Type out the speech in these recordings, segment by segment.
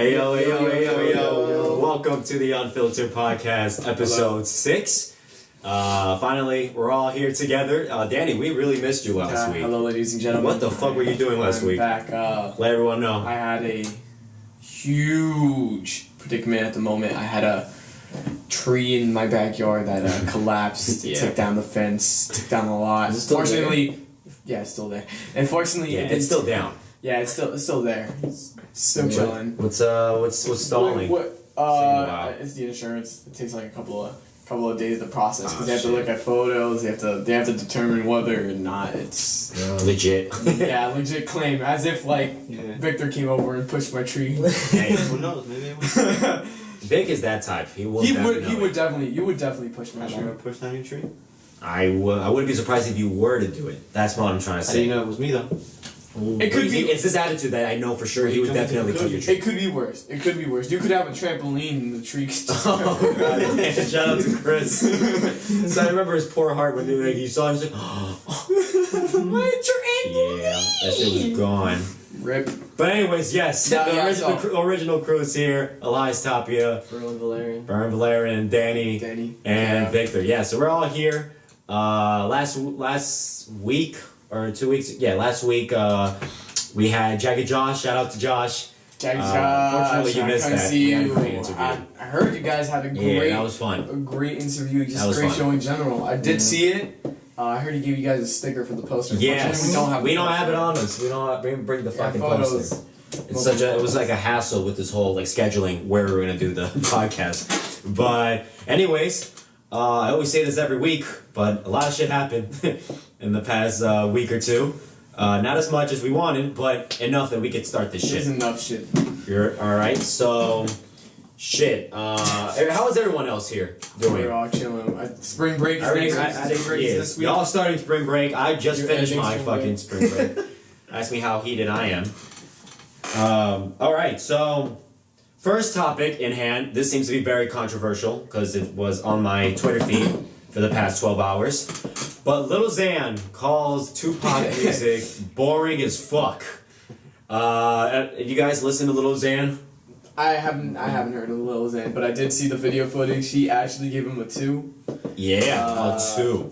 Hey yo. Welcome to the Unfiltered Podcast, episode 6. Finally, we're all here together. Danny, we really missed you last week. Hello, ladies and gentlemen. What the fuck were you doing last week? Back. Let everyone know. I had a huge predicament at the moment. I had a tree in my backyard that collapsed, took down the fence, took down the lot. Is it still Fortunately, yeah, it's still there. And fortunately, it's still down. Yeah, it's still there. It's still chilling. What's stalling? It's the insurance. It takes like a couple of days to process because they have to look at photos. They have to determine whether or not it's legit. Yeah, legit claim, as if Victor came over and pushed my tree. Hey, who knows? Maybe it was. Vic is that type. You would definitely push my tree. I'm gonna push down your tree. I wouldn't be surprised if you were to do it. That's what I'm trying to say. I didn't know it was me though. It could be. It's this attitude that I know for sure he would definitely cut your tree. It could be worse. You could have a trampoline and the tree. Oh god! Shout out to Chris. So I remember his poor heart when you saw him. He was like, "Oh, my trampoline!" Yeah, that shit was gone. Rip. But anyways, yes, the original crew is here. Elias, Tapia, Vern Valerian, Danny, and Victor. Yeah, so we're all here. Last week or 2 weeks, last week we had Jagged Josh. Shout out to Josh. Jagged Josh. Unfortunately, you missed that. See you. I heard you guys had a great. Yeah, that was fun. A great interview. Just a great show in general. I did see it. I heard he gave you guys a sticker for the poster. Yes, we don't have it on us. We don't bring the fucking poster. It was like a hassle with this whole scheduling where we're gonna do the podcast. But anyways, I always say this every week, but a lot of shit happened in the past week or two. Not as much as we wanted, but enough that we could start this shit. There's enough shit. You're all right. So, shit. How is everyone else here doing? We're all chilling. Spring break is this week. Y'all starting spring break. I just finished my fucking spring break. Ask me how heated I am. All right. So, first topic in hand. This seems to be very controversial because it was on my Twitter feed for the past 12 hours. But Lil Xan calls Tupac music boring as fuck. You guys listen to Lil Xan? I haven't heard of Lil Xan, but I did see the video footage. He actually gave him a 2. Yeah, a 2.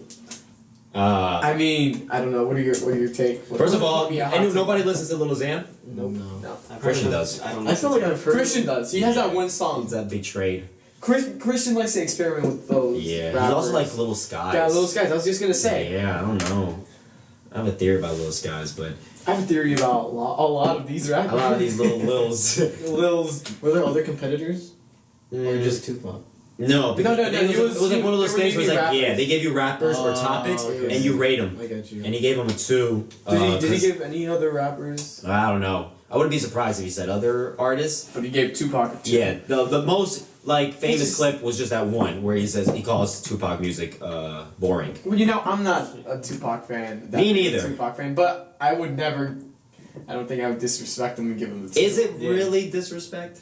I mean, I don't know. What are your take? First of all, nobody listens to Lil Xan? No. Christian does. I feel like I've heard. Christian does. He has that one song. He's that betrayed. Christian likes to experiment with those. Yeah, rappers. he's also like Little Skies. Yeah, Little Skies. I was just gonna say. Yeah, I don't know. I have a theory about Little Skies, but I have a theory about a lot of these rappers. A lot of these Lils. Were there other competitors, or just Tupac? No. It was like one of those things where it's like, they give you rappers or topics, and you rate them. I got you. And he gave them a 2. Did he give any other rappers? I don't know. I wouldn't be surprised if he said other artists. But he gave Tupac a 2. Yeah, the most famous clip was just that one where he calls Tupac music boring. Well, I'm not a Tupac fan. Me neither. Tupac fan, but I would never. I don't think I would disrespect him and give him a 2. Is it really disrespect?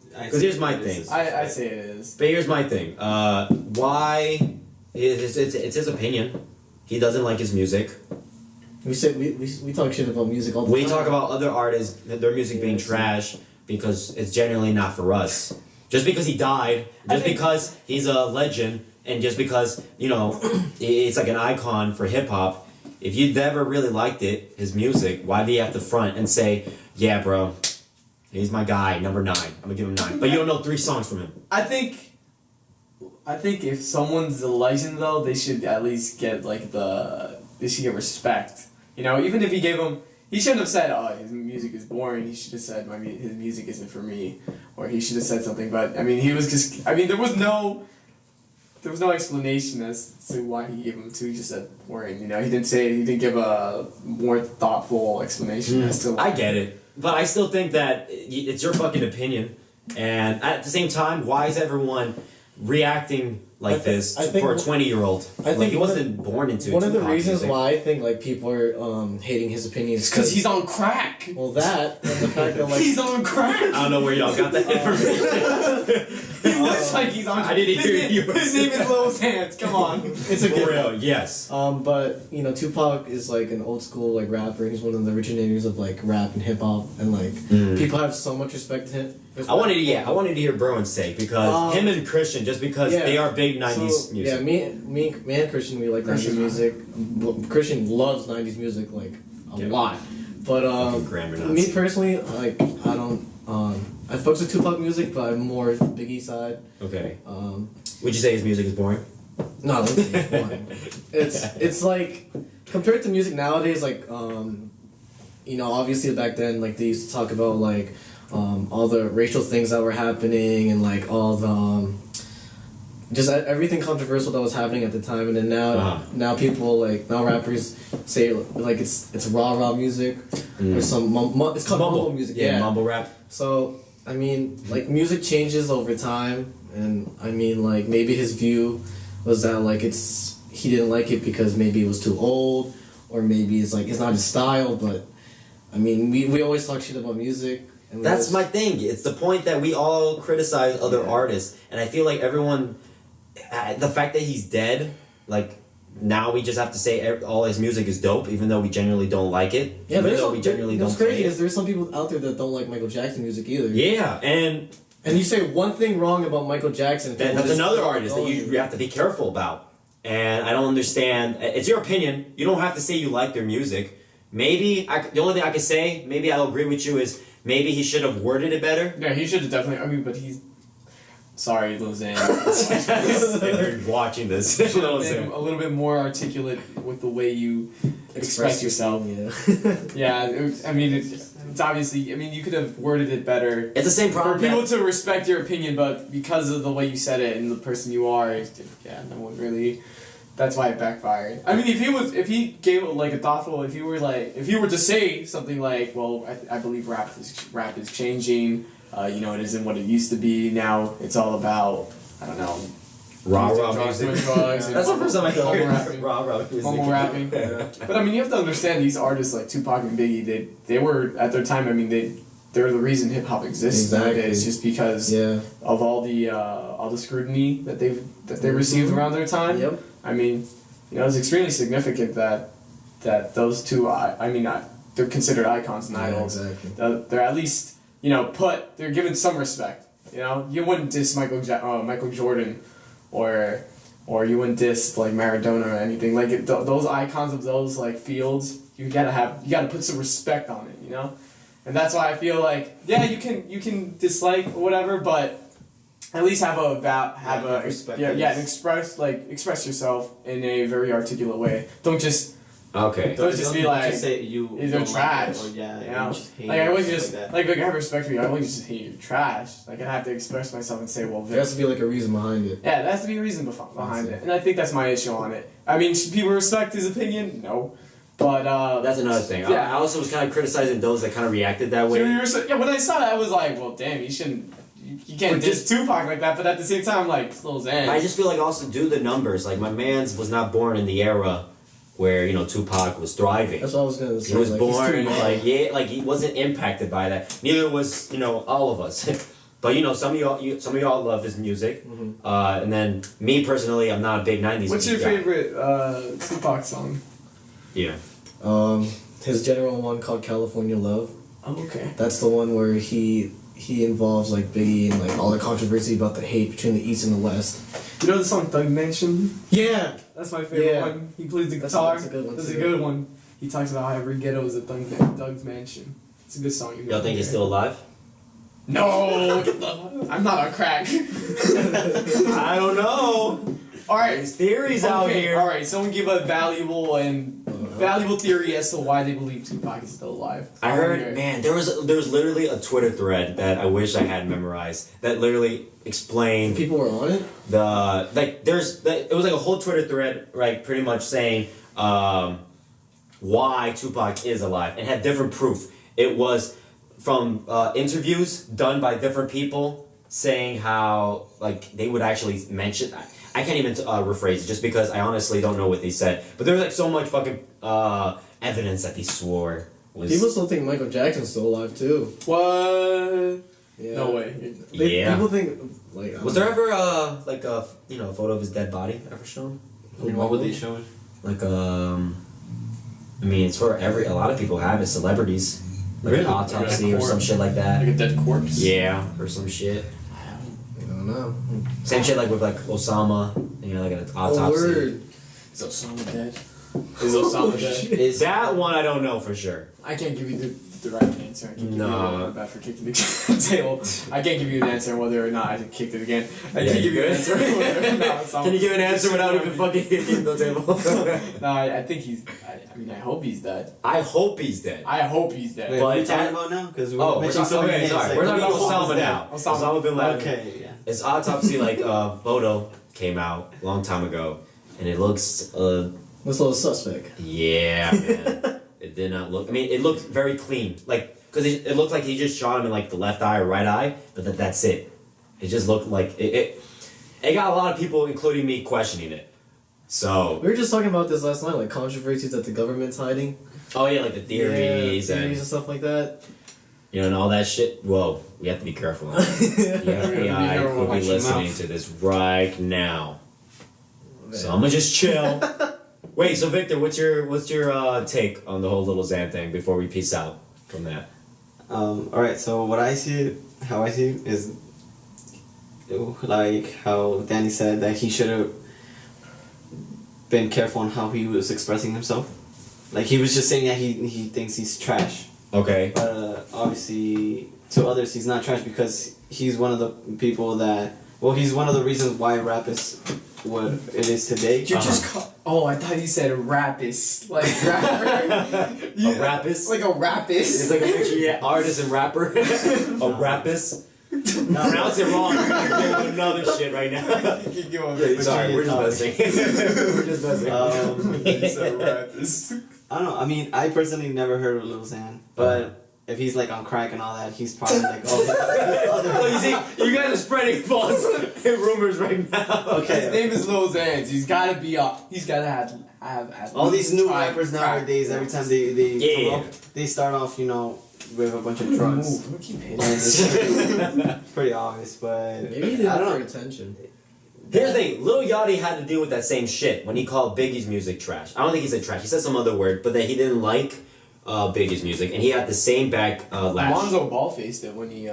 Because here's my thing. I say it is. But here's my thing. Why? It's his opinion. He doesn't like his music. We talk shit about music all the time. We talk about other artists, their music being trash because it's generally not for us. Just because he died, because he's a legend, and just because, it's like an icon for hip-hop, if you never really liked his music, why do you have to front and say, yeah, bro, he's my guy, number 9. I'm going to give him 9. But you don't know 3 songs from him. I think if someone's a legend, though, they should at least get, they should get respect. Even if he gave him... He shouldn't have said, "Oh, his music is boring." He should have said, "His music isn't for me," or he should have said something. But he was just. There was no explanation as to why he gave him 2. He just said boring. He didn't say. He didn't give a more thoughtful explanation as to. I get it, but I still think that it's your fucking opinion, and at the same time, why is everyone reacting like this for a 20-year-old? I think he wasn't born into one of the reasons music. why I think people are hating his opinion is because he's on crack. Well, that and the fact that he's on crack. I don't know where y'all got that information. He was like he's on. I didn't hear you. His name is Lil Xan. Come on. It's a For good real, yes. But you know, Tupac is like an old school like rapper. He's one of the originators of like rap and hip hop, and like people have so much respect to him. I wanted to hear Bruin's say because him and Christian, just because they are big '90s music. Yeah, me and Christian, we like '90s music. Christian loves '90s music like a lot. But me personally, like I don't. I fucks with Tupac music, but I'm more Biggie side. Okay. Would you say his music is boring? No, it's boring. It's like compared to music nowadays, like you know, obviously back then, like they used to talk about like all the racial things that were happening and like all the just everything controversial that was happening at the time, and then now people like rappers say like it's rah music or some it's called mumble music. Yeah, mumble rap. So I mean, like music changes over time, and I mean like maybe his view was that like he didn't like it because maybe it was too old, or maybe it's like it's not his style. But I mean, we always talk shit about music. And That's my thing. It's the point that we all criticize other artists, and I feel like everyone. The fact that he's dead, like now we just have to say all his music is dope, even though we genuinely don't like it. Yeah, even though we genuinely don't. What's crazy is there's some people out there that don't like Michael Jackson music either. Yeah, and you say one thing wrong about Michael Jackson. That's another artist that you have to be careful about. And I don't understand. It's your opinion. You don't have to say you like their music. Maybe the only thing I can say, maybe I'll agree with you, is maybe he should have worded it better. Yeah, he should have definitely. I mean, but he's. Sorry, Lil Xan. If you're watching this, You should have been a little bit more articulate with the way you express yourself. Yeah. I mean, it's obviously. I mean, you could have worded it better. It's the same problem. For people to respect your opinion, but because of the way you said it and the person you are, no one really. That's why it backfired. I mean, if he gave like a thoughtful, if you were to say something like, well, I believe rap is changing. You know, it isn't what it used to be. Now it's all about, I don't know, rah music. Drugs, That's the first time I heard rah music. mumble rapping. Yeah. But I mean, you have to understand these artists like Tupac and Biggie. They were at their time. I mean, they're the reason hip hop exists nowadays, just because of all the scrutiny that they received around their time. Yep. I mean, you know, it's extremely significant that those two. They're considered icons and idols. Exactly. They're at least. You know, they're given some respect. You know, you wouldn't diss Michael Jordan, or you wouldn't diss like Maradona or anything. Like those icons of those like fields, you gotta put some respect on it. You know, and that's why I feel like you can dislike or whatever, but at least have respect. And express yourself in a very articulate way. Don't just. Okay. Don't just be like, just say they're trash. Or, yeah, you know? just hate like I always it, just like I have respect for you. I always just hate you're trash. Like I have to express myself and say, well, there has to be like a reason behind it. yeah, there has to be a reason behind it, and I think that's my issue on it. I mean, should people respect his opinion? No, but that's another thing. Yeah. I also was kind of criticizing those that kind of reacted that way. Yeah, when I saw that, I was like, well, damn, you shouldn't. You can't diss Tupac like that, but at the same time, like, it's Lil Xan. I just feel like also do the numbers. Like my man's was not born in the era where, you know, Tupac was thriving. That's what I was gonna say. He was like, born like he wasn't impacted by that. Neither was, you know, all of us. But you know, some of y'all love his music. Mm-hmm. And then me personally, I'm not a big '90s. What's your guy. favorite Tupac song? Yeah. His general one called California Love. Oh, okay. That's the one where he involves like Biggie and like all the controversy about the hate between the East and the West. You know the song Thug Mansion? Yeah. That's my favorite one. He plays the guitar. That's a good one. That's a good one. He talks about how every ghetto is a Thug's mansion. It's a good song. Y'all think he's still alive? No, I'm not on crack. I don't know. All right, There's theories out here. All right, someone give a valuable theory as to why they believe Tupac is still alive. I heard, man, there was literally a Twitter thread that I wish I had memorized that literally explained. People were on it. It was like a whole Twitter thread, right? Pretty much saying why Tupac is alive and had different proof. It was from interviews done by different people saying how like they would actually mention. I can't even rephrase it just because I honestly don't know what they said. But there was like so much fucking evidence that they swore was. People still think Michael Jackson's still alive too. What? Yeah. No way. People think like. Was there ever like a photo of his dead body ever shown? I mean, what would they show it? Like I mean, it's for a lot of people have it. Celebrities, like Really? an autopsy Like a or some shit like that. Like a dead corpse? Yeah, or some shit. I don't know. Same shit like with like Osama, like an autopsy. Word. Is Osama dead? Is Osama dead? Is that one? I don't know for sure. I can't give you the right answer. I can't give No. you bad for kicking the table. I can't give you an answer on whether or not I kicked it again. I Yeah, can't you give you an good? answer on whether or not Osama. Can you give an answer without even fucking hitting the table? No, I think he's. I mean, I hope he's dead. I hope he's dead. I hope he's dead. Wait, But what are we talking that- about now? Because Oh, we're talking, okay, sorry. We're talking about Osama now. Osama bin Laden. Okay, yeah. His autopsy photo came out a long time ago, and it looks This little suspect. yeah, man. It did not look. I mean, it looked very clean, because it looked like he just shot him in like the left eye or right eye, but that's it. It just looked like it got a lot of people, including me, questioning it. So We were just talking about this last night, like controversies that the government's hiding. oh yeah, like the theories and stuff like that. and all that shit. Whoa, we have to be careful. The FBI could be listening to this right now. So I'm gonna just chill. Wait, so Victor, what's your take on the whole Lil Xan thing before we peace out from that? Alright, so how I see it is like how Danny said that he should have been careful on how he was expressing himself. Like he was just saying that he thinks he's trash. Okay. But obviously to others he's not trash because he's one of the people he's one of the reasons why rap is what it is today. You just oh, I thought you said rapist, like rapper. A rapist? Like a rapist. It's like a mixture, artist and rapper. A rapist. Pronounce it wrong. You're gonna do another shit right now. Keep going. Yeah, sorry, we're just messing. We're just messing. It's a rapist. I don't know. I mean, I personally never heard of Lil Xan, but if he's like on crack and all that, he's probably like, Oh, you see, you guys are spreading false rumors right now. Okay. His name is Lil Xan. He's gotta be up. He's gotta have all these new tried rappers crack. nowadays, every time they come up, they start off, with a bunch of drugs. Ooh, keep hitting. And it's pretty obvious, but Maybe he did I it don't for know. attention. Here's the thing, Lil Yachty had to deal with that same shit when he called Biggie's music trash. I don't think he said trash, he said some other word, but that he didn't like Biggie's music, and he had the same backlash. Lonzo Ball faced it when he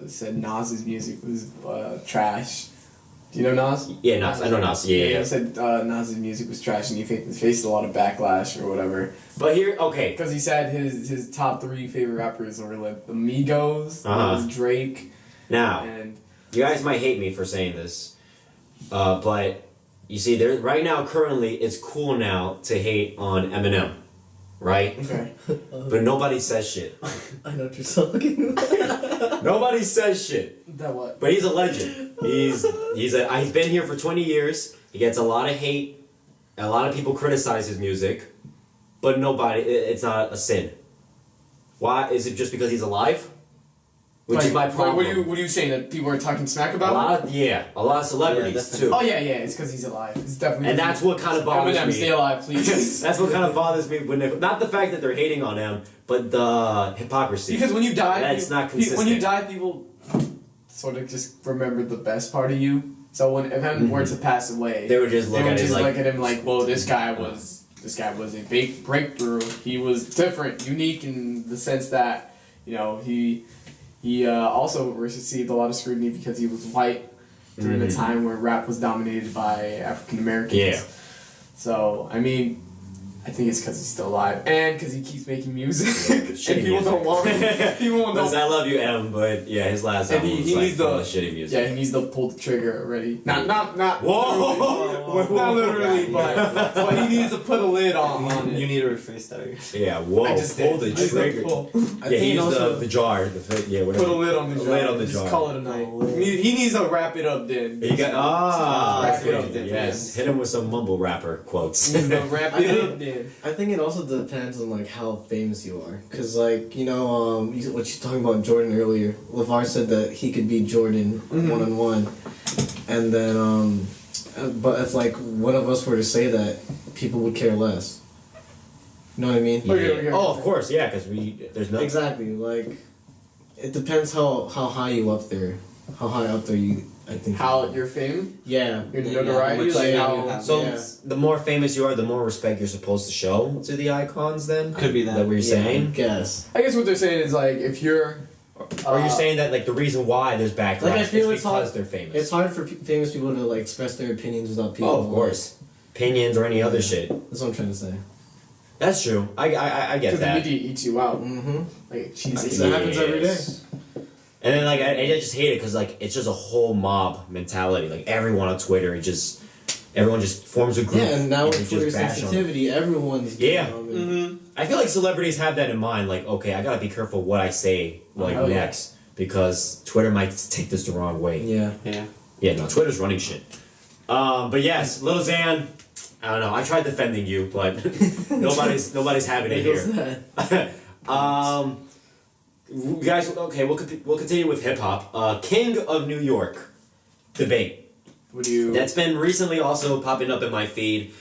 said Nas's music was trash. Do you know Nas? Yeah, Nas. I know Nas. Yeah. He said Nas's music was trash, and he faced a lot of backlash or whatever. But here, okay. Because he said his top 3 favorite rappers were like the Migos, Uh-huh. Drake, Now, and you guys might hate me for saying this, but you see, there right now, currently, it's cool now to hate on Eminem, right? okay. But nobody says shit. I know what you're talking about. Nobody says shit. That what? But he's a legend. He's been here for 20 years. He gets a lot of hate. A lot of people criticize his music, but it's not a sin. Why? Is it just because he's alive? Which is my problem. What are you saying, that people are talking smack a about him? lot of celebrities definitely. too. Oh yeah, it's because he's alive. It's definitely. And that's what kind of bothers Eminem, me. stay alive, please. That's what kind of bothers me not the fact that they're hating on him, but the hypocrisy. Because when you die, That's not consistent. When you die, people sort of just remember the best part of you. So when if him were to pass away, They would just look at him like, look at him like, well, this guy was a big breakthrough. He was different, unique in the sense that he also received a lot of scrutiny because he was white during a time where rap was dominated by African Americans. Yeah. So I mean, I think it's because he's still alive and because he keeps making music. Shitty and people music. don't want him. People Listen, don't. I love you, M, but yeah, his last And album he was like needs full the of shitty music. Yeah, he needs to pull the trigger already. Not Whoa! not literally, but he needs to put a lid on it. You need to rephrase that, I guess. Yeah, whoa, I just pull did. the trigger. I Yeah, he think used also the jar, whatever. Put a lid on the A jar. lid on the Just jar. call it a night. He needs to wrap it up then. You got Wrap it up okay, then. yes. Hit him with some mumble rapper quotes. He needs to wrap it up then. I think it also depends on like how famous you are, cause like what you're talking about Jordan earlier. LeVar said that he could beat Jordan 1-on-1, and then but if like one of us were to say that, people would care less. You know what I mean? Yeah. Okay. Oh, of course, yeah, because there's no. Exactly. Like it depends how high you up there, how high up there you. I think. How your fame, Yeah. your Yeah, notoriety, yeah, like how how. much- yeah. So Yeah. the more famous you are, the more respect you're supposed to show to the icons. Then Could be that. that what you're Yeah, I saying, guess. I guess what they're saying is like if you're. or you're saying that like the reason why there's backlash Like, I feel is it's because hard- they're famous. It's hard for famous people to like express their opinions without people. Oh, of course, opinions or any other shit. That's what I'm trying to say. That's true. I get Because the that. media eats you out. Mm-hmm. Like cheesy. That happens every day. Yes. And then like I just hate it because like it's just a whole mob mentality. Like everyone on Twitter, everyone just forms a group. Yeah, and now they with Twitter just bash 'em. sensitivity, everyone's Yeah. getting on it. Mm-hmm. I feel like celebrities have that in mind. Like, okay, I gotta be careful what I say like Oh, yeah. next because Twitter might take this the wrong way. Yeah. Yeah. Yeah, no, Twitter's running shit. But yes, Lil Xan. I don't know. I tried defending you, but nobody's having it There goes here. that. Guys, okay, we'll continue with hip hop. King of New York debate. Would you? That's been recently also popping up in my feed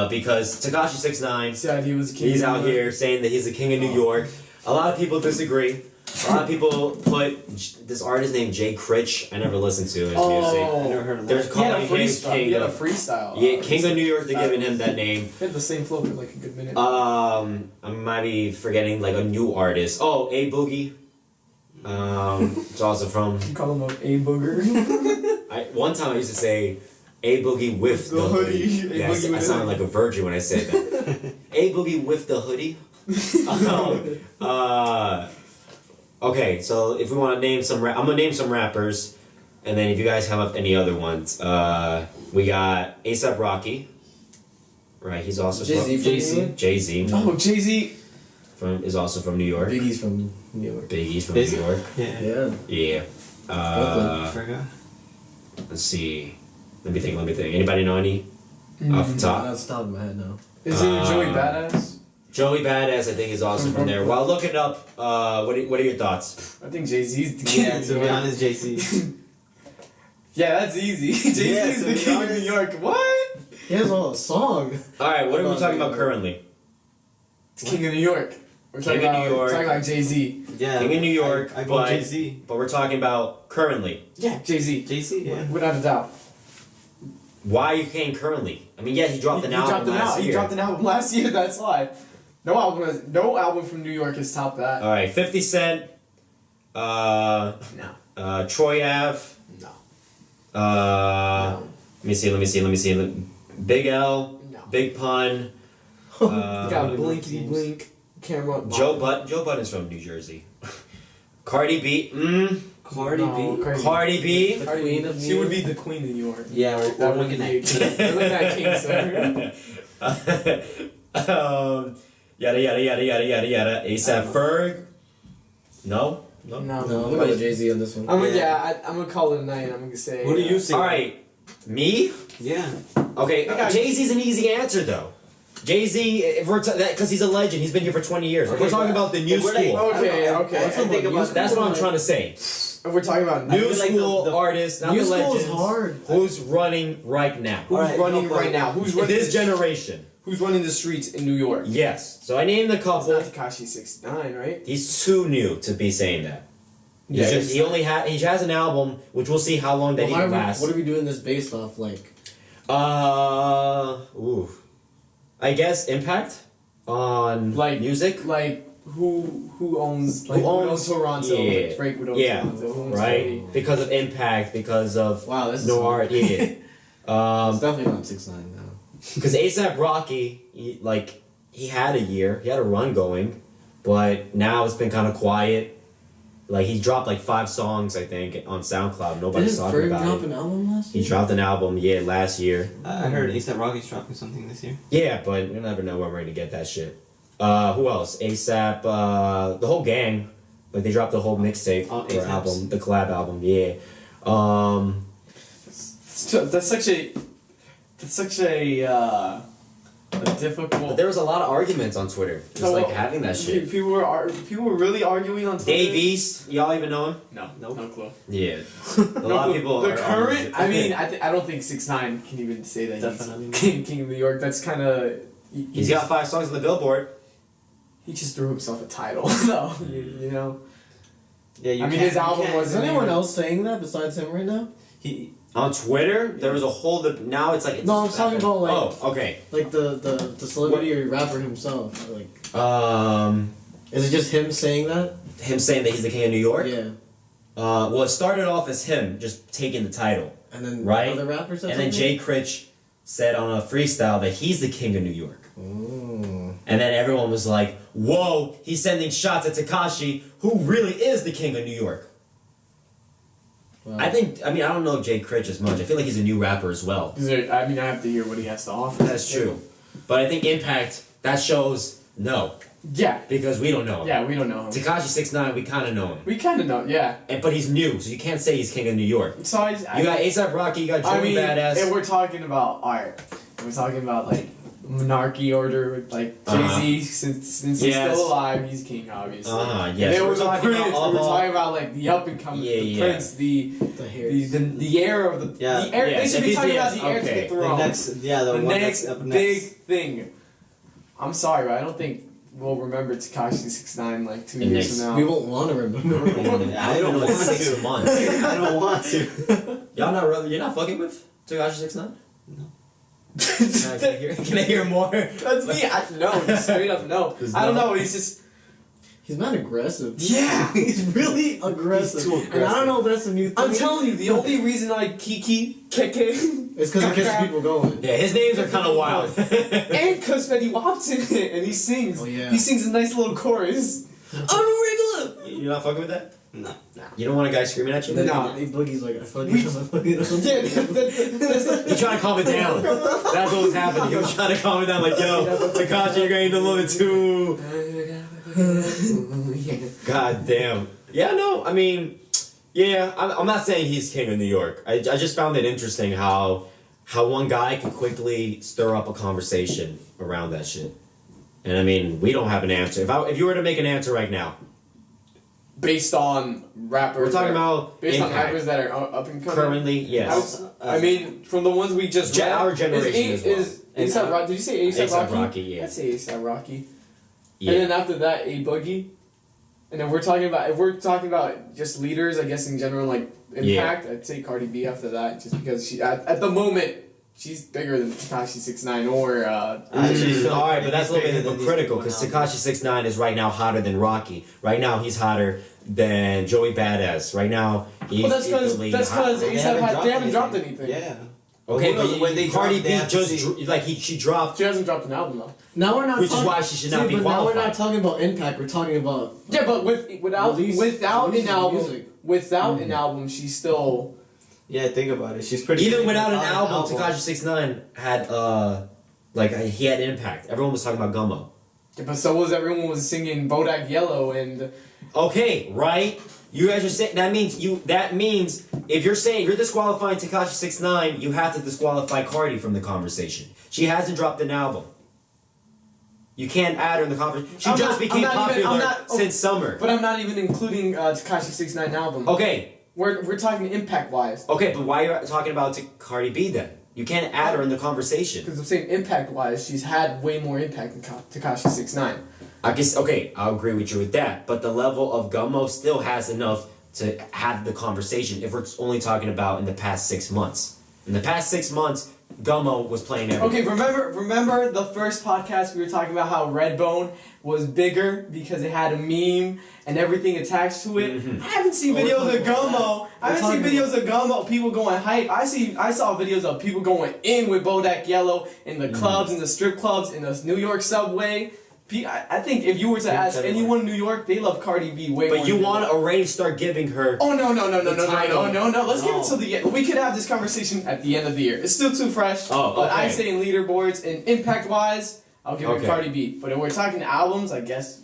because Tekashi 6ix9ine, Said he was king. he's out here saying that he's the king of New York. A lot of people disagree. A lot of people put this artist named Jay Critch. I never listened to his music. I never heard of They're that. He had a calling him freestyle. King He had a of freestyle. yeah, King of New York. They're giving him that name. He had the same flow for like a good minute. I might be forgetting like a new artist. Oh, A Boogie. It's also from. You call him a booger. One time I used to say A Boogie with the The hoodie. hoodie. A Yeah, Boogie I with sounded the- like a virgin when I said that. A Boogie with the hoodie. Okay, so if we want to name some, I'm gonna name some rappers, and then if you guys have any other ones, we got A$AP Rocky. Right, he's also Jay-Z from from New York? Jay-Z Oh, Jay-Z. is also from New York. Biggie's from New York. Biggie's from Is New it? York. Yeah. Yeah. Yeah. I forgot. Let's see. Let me think. Anybody know any off the top? That's the top of my head now. Is it Joey Badass? Joey Badass, I think, is also from there. While looking up, what are your thoughts? I think Jay-Z's the king. Yeah, to be honest, JC. Yeah, that's easy. Jay-Z's Yeah, to the be king of New honest. York. What? He has a song. All right, what are we About talking New about York. currently? It's king of New York. We're King talking of about, New York. talking about Jay-Z. Yeah. King of New York, I go but- Jay-Z. But we're talking about currently. Yeah, Jay-Z. JC, yeah. Without a doubt. Why are you saying currently? I mean, yeah, he dropped an He album dropped an last album. year. He dropped an album last year. That's why. No album from New York has topped that. All right, 50 Cent, No. Troy Ave, No. let me see. Big L, No. Big Pun, You got Really Blinkety names. Blink, camera. Joe Budden's from New Jersey. Cardi B, Cardi B. Cardi B. The queen of She New would York. be the queen of New York. Yeah, we're That would looking be at a king. We're looking at king, sir. Yada. A$AP Ferg. No. No. No, I'm gonna go with Jay-Z on this one. I'm gonna, Yeah. I'm gonna call it a night. I'm gonna say. What do you say? All right, me. Yeah. Okay, I got- Jay-Z's an easy answer though. Jay-Z, if we're because he's a legend, he's been here for 20 years. If we're Okay, talking but- about the new if we're like- school, Okay, I okay. think about that's what I'm trying to say. If we're talking about New feel like school the- artists, not New the school legends. is hard. Who's running right now? who's Alright, running no, but- right now? Who's running This generation. Who's running the streets in New York? Yes. So I named a It's couple. not Tekashi 6ix9ine, right? He's too new to be saying that. Yeah, He has an album, which we'll see how long that Well, he why are we- lasts. what are we doing this based off? Like, Ooh. I guess impact on Like- music. Like who owns Who owns- Toronto? yeah. Drake would own Yeah. Toronto. Who owns Right? Philly? Because of impact, because of wow, this is no hard. art. Yeah. It's definitely not 6ix9ine now. Because A$AP Rocky, he had a year, he had a run going, but now it's been kind of quiet. Like he dropped like 5 songs, I think, on SoundCloud. Nobody's Didn't talking Ferg about drop it. an album last He year? dropped an album, last year. I heard A$AP Rocky's dropping something this year. Yeah, but you never know when we're gonna get that shit. Who else? A$AP, the whole gang. Like they dropped the whole mixtape Oh, or A$AP's. album, the collab album. Yeah. That's such a difficult. But there was a lot of arguments on Twitter, just like having that shit. People were really arguing on Twitter. Dave East, y'all even know him? No, Nope. no clue. Yeah. A lot of people. The are current. on- I mean, I don't think 6ix9ine can even say that Definitely. he's king of New York. That's kind of. He's got 5 songs on the Billboard. He just threw himself a title, though. You know. Yeah, you I mean, can't- his album you can't- was. Is anyone else saying that besides him right now? He, On Twitter, there was a whole. Now it's like. It's No, I'm talking about like Oh, okay. like the celebrity or rapper himself. Like, is it just him saying that? Him saying that he's the king of New York. Yeah. Well, it started off as him just taking the title, And then Right? other rappers said and then something? Jay Critch said on a freestyle that he's the king of New York. Ooh. And then everyone was like, "Whoa, he's sending shots at Tekashi, who really is the king of New York." Wow. I don't know Jay Critch as much. I feel like he's a new rapper as well. I mean, I have to hear what he has to offer. That's true. But I think Impact, that shows no, Yeah. because we don't know him. Yeah, we don't know him. Tekashi 6ix9ine, we kind of know him. We kind of know, yeah. But he's new, so you can't say he's king of New York. So I You got A$AP Rocky, you got Joey I mean, Badass. if we're talking about art, we're talking about like monarchy order with like Jay-Z, Uh-huh. since he's Yes. still alive, he's king, obviously. Yes. And then We're we're talking talking about prince, all we're of talking about like the up and coming, the prince, The the hairs. the heir of the Yeah. the heir. Yes, They should if be he's talking the- about the heir to okay. the throne. the next, yeah, the The one next that's up big next. thing. I'm sorry, but I don't think we'll remember Tekashi 6ix9ine like 2 The years next- from now. We won't want to remember. I don't want Six to. months. I don't want to. You're not fucking with Tekashi 6ix9ine? No. Can I hear more? That's me. No, straight up no. There's I don't no- know. He's just He's not aggressive. yeah. He's really aggressive. He's too And I don't know if that's a new thing. I'm telling you, the only reason I Keke, It's because it gets people going. Yeah, his names are kind of wild. and because Fetty Wap's in it, and he sings. Oh, yeah. He sings a nice little chorus. I'm a regular. You're not fucking with that? No. You don't want a guy screaming at you? No. Hey, Boogie's like, I fucking Yeah, He's trying to calm it down. That's what was happening. He was trying to calm it down, like, yo, Tekashi, you're getting a little bit too. God damn. Yeah, no, I mean, yeah, I'm not saying he's king of New York. I just found it interesting how one guy can quickly stir up a conversation around that shit. And I mean, we don't have an answer. If you were to make an answer right now, Based on rappers. we're talking that are- about based on impact. rappers that are up and coming. Currently, yes. I mean, from the ones we just read, Our generation is, as well. is A$AP Rocky? Did you say A$AP A$AP Rocky? Rocky, yeah. I'd say A$AP Rocky. Yeah. And then after that, A Boogie. And then if we're talking about just leaders, I guess in general, like impact, I'd say Cardi B after that, just because she at the moment she's bigger than Tekashi 6ix9ine or. I actually feel Alright, like but that's a little bigger bit than these hypocritical people because now. Tekashi 6ix9ine is right now hotter than Rocky. Right now he's hotter than Joey Badass. Right now he's Well, that's because equally that's hot. because they haven't dropped anything. Yeah. Okay, Who knows, but when they Cardi drop, they B have to just see. she dropped. She hasn't dropped an album though. Now we're not Which is talking, why she should not be but now we're qualified. not talking about impact. We're talking about Yeah, but without Release- an release album, music. without an album, she's still. Yeah, think about it. She's pretty. Even big without an without album, Tekashi 6ix9ine had he had impact. Everyone was talking about Gummo. Yeah, but so was everyone was singing Bodak Yellow and. Okay, right? You guys are saying that means if you're saying you're disqualifying Tekashi 6ix9ine, you have to disqualify Cardi from the conversation. She hasn't dropped an album. You can't add her in the conversation. She I'm just not- became I'm not even- popular I'm not- since summer. But I'm not even including Tekashi 6ix9ine album. Okay, We're talking impact wise. okay, but why are you talking about Cardi B then? You can't add her in the conversation. Because I'm saying impact wise, she's had way more impact than Tekashi 6ix9ine. I guess, okay, I'll agree with you with that. But the level of Gummo still has enough to have the conversation if we're only talking about in the past 6 months. In the past 6 months, Gummo was playing everything. Okay, remember the first podcast we were talking about how Redbone was bigger because it had a meme and everything attached to it. Mhm. I haven't seen Oh, we're videos talking of about Gummo. I We're haven't seen talking videos of Gummo. People going hype. I saw videos of people going in with Bodak Yellow in the clubs, in the strip clubs, in the New York subway. I think if you were to ask anyone in New York, they love Cardi B way more. But you than want to already start giving her... Oh no! title. Let's give it till the end. We could have this conversation at the end of the year. It's still too fresh. Oh, But I okay. say in leaderboards and impact wise, I'll give Okay. it Cardi B. But if we're talking albums, I guess.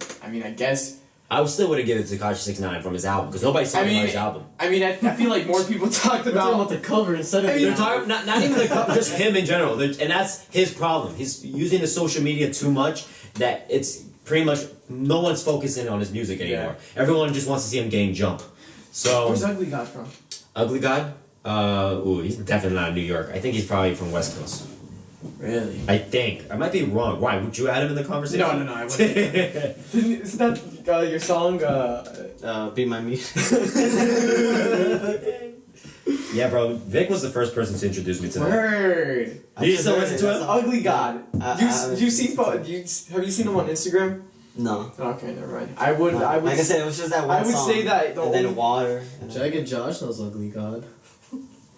I still would have given it to Tekashi 6ix9ine from his album, because nobody's talking about his album. I feel like more people talked we're talking about. about the cover instead of. I mean, They're talking, not even the cover, just him in general. And that's his problem. He's using the social media too much that it's pretty much no one's focusing on his music anymore. Everyone just wants to see him gain jump. So, Where's Ugly God from? Ugly God? He's definitely not in New York. I think he's probably from West Coast. Really? I think. I might be wrong. Why? Would you add him in the conversation? No, I wouldn't. Isn't that your song? Be My Meat. Yeah, bro. Vic was the first person to introduce me to that. Word. Did you still listen to him? Ugly God. I Have you seen him on Instagram? No. Okay, never mind. I would. Like I said, it was just that one I would song. say that the and then Water. And Jagged and Josh knows Ugly God.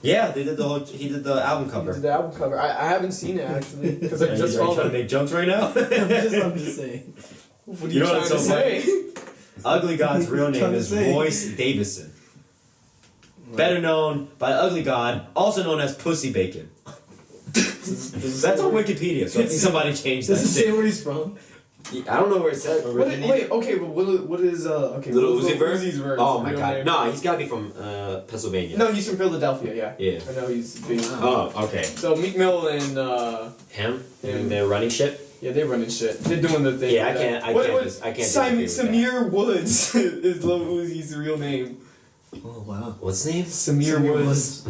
Yeah, they did the whole. He did the album cover. The album cover. I haven't seen it actually because I Are just you followed trying to it. make jokes right now? I'm just saying. What are You you, know trying what's to so say? Ugly God's real name Trying to is say. Royce Davison. Better known by Ugly God, also known as Pussy Bacon. That's on Wikipedia, so I think somebody changed that. Does it say shit. where he's from? I don't know where it says. Wait, okay, but what is okay? Little what is Uzi Vert? Uzi's verse? Oh my Real god. name? No, he's gotta be from Pennsylvania. No, he's from Philadelphia. Yeah. Yeah. I know he's big. Oh, okay. So Meek Mill and Him? Yeah. And they're running shit? yeah, they're running shit. They're doing the thing. Yeah, I can't Simon disagree with Samir Woods is Lil Uzi's real name. Oh wow. What's his name? Samir Woods.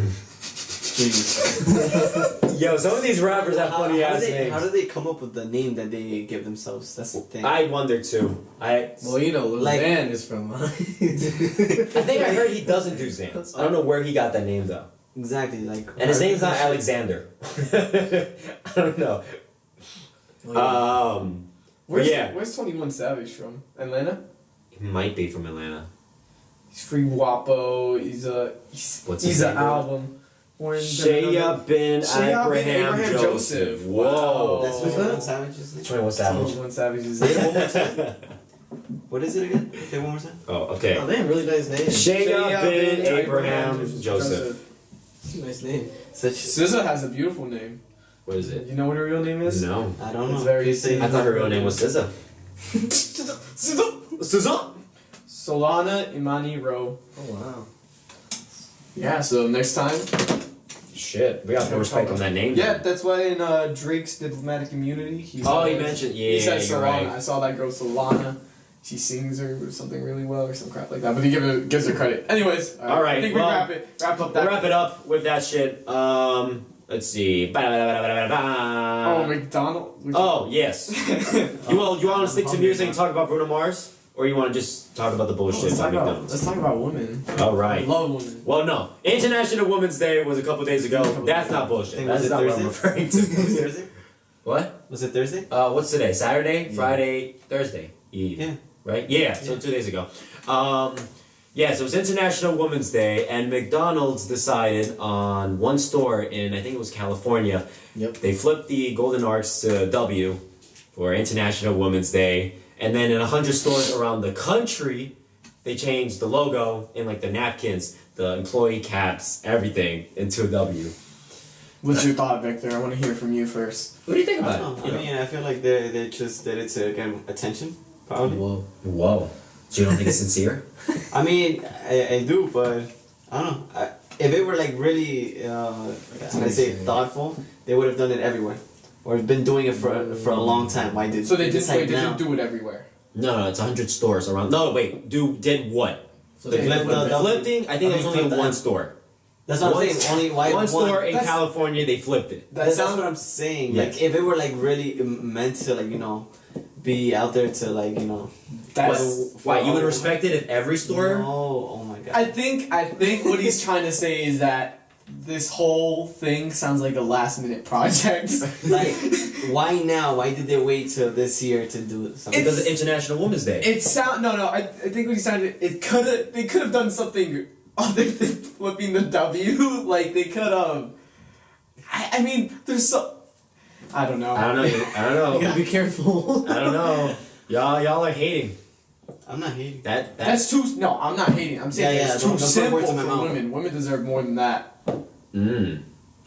Yo, some of these rappers have funny how ass do they, names. How do they come up with the name that they give themselves? That's the thing. I wonder too. Well, you know, Lil Like- Xan is from. I think I heard he doesn't do Xan. I don't know where he got that name though. Exactly, like. And his name's not Alexander. I don't know. Where's yeah. Where's 21 Savage from? Atlanta. He might be from Atlanta. He's free Wapo. He's What's his an name, bro? album. Shea bin Shea bin Abraham Abraham Joseph. Joseph. Whoa. That's Who's what that? one Savage's name. 21 Savage. 21 Savage is Say it one more time. What is it again? Say it one more time. Oh, okay. Oh, they have really nice names. Shea bin Abraham Joseph. That's a nice name. Such. SZA has a beautiful name. What is it? You know what her real name is? No. I don't know. It's very Please say I thought her real name was SZA. SZA. SZA? Solana Imani Rowe. Oh wow. Yeah, so next time. Shit, we got more respect on that name. Yeah, that's why in Drake's Diplomatic Immunity, he Oh, he says- mentioned. he Yeah, says you're Solana. right. I saw that girl Solana. She sings or something really well or some crap like that. But he gives her credit. Anyways, All right, I think well, we wrap up that. We'll wrap it up with that shit. Let's see. Oh, McDonald. Oh, yes. You want to stick to music and talk about Bruno Mars? Or you want to just talk about the bullshit let's about talk McDonald's? about women. All I right. love women. Well, no. International Women's Day was a couple days ago. That's not bullshit. think That's was it not what I'm Thursday? referring Was it to. Thursday? What? Was it Thursday? What's today? Saturday? Yeah. Friday? Thursday? Eve. Yeah. Right? Yeah, so 2 days ago. Yeah, so it was International Women's Day, and McDonald's decided on one store in, I think it was California, Yep. they flipped the golden arcs to W for International Women's Day, and then in 100 stores around the country, they changed the logo in like the napkins, the employee caps, everything into a W. What's your thought, Victor? I want to hear from you first. What do you think I about don't it? know. I mean, I feel like they just did it to get attention, probably. Whoa. Whoa. So you don't think it's sincere? I mean, I do, but I don't know. If it were like really, how can I say, thoughtful, they would have done it everywhere, or been doing it for a long time. Why did So they decide now? didn't do it everywhere. No, it's 100 stores around. No, wait. Did what? So They flipped the- Flipping? I think I it was mean, only in flipped one the- store. That's what One I'm saying. Only why one store in That's- California, they flipped it. That That's sounds. what I'm saying. Yes. Like if it were like really meant to like be out there to like That's. Why? You would respect it if every store? No, oh my god. I think what he's trying to say is that this whole thing sounds like a last minute project. Like why now? Why did they wait till this year to do something? Because it's International Women's Day. I think what he sounded they could have done something other than flipping the W. Like they could have. I mean, there's so. I don't know. I don't know. You gotta be careful. I don't know. Y'all are hating. I'm not hating. That's too. No, I'm not hating. I'm saying Yeah, it's don't too put simple words in my for mouth. women. Women deserve more than that.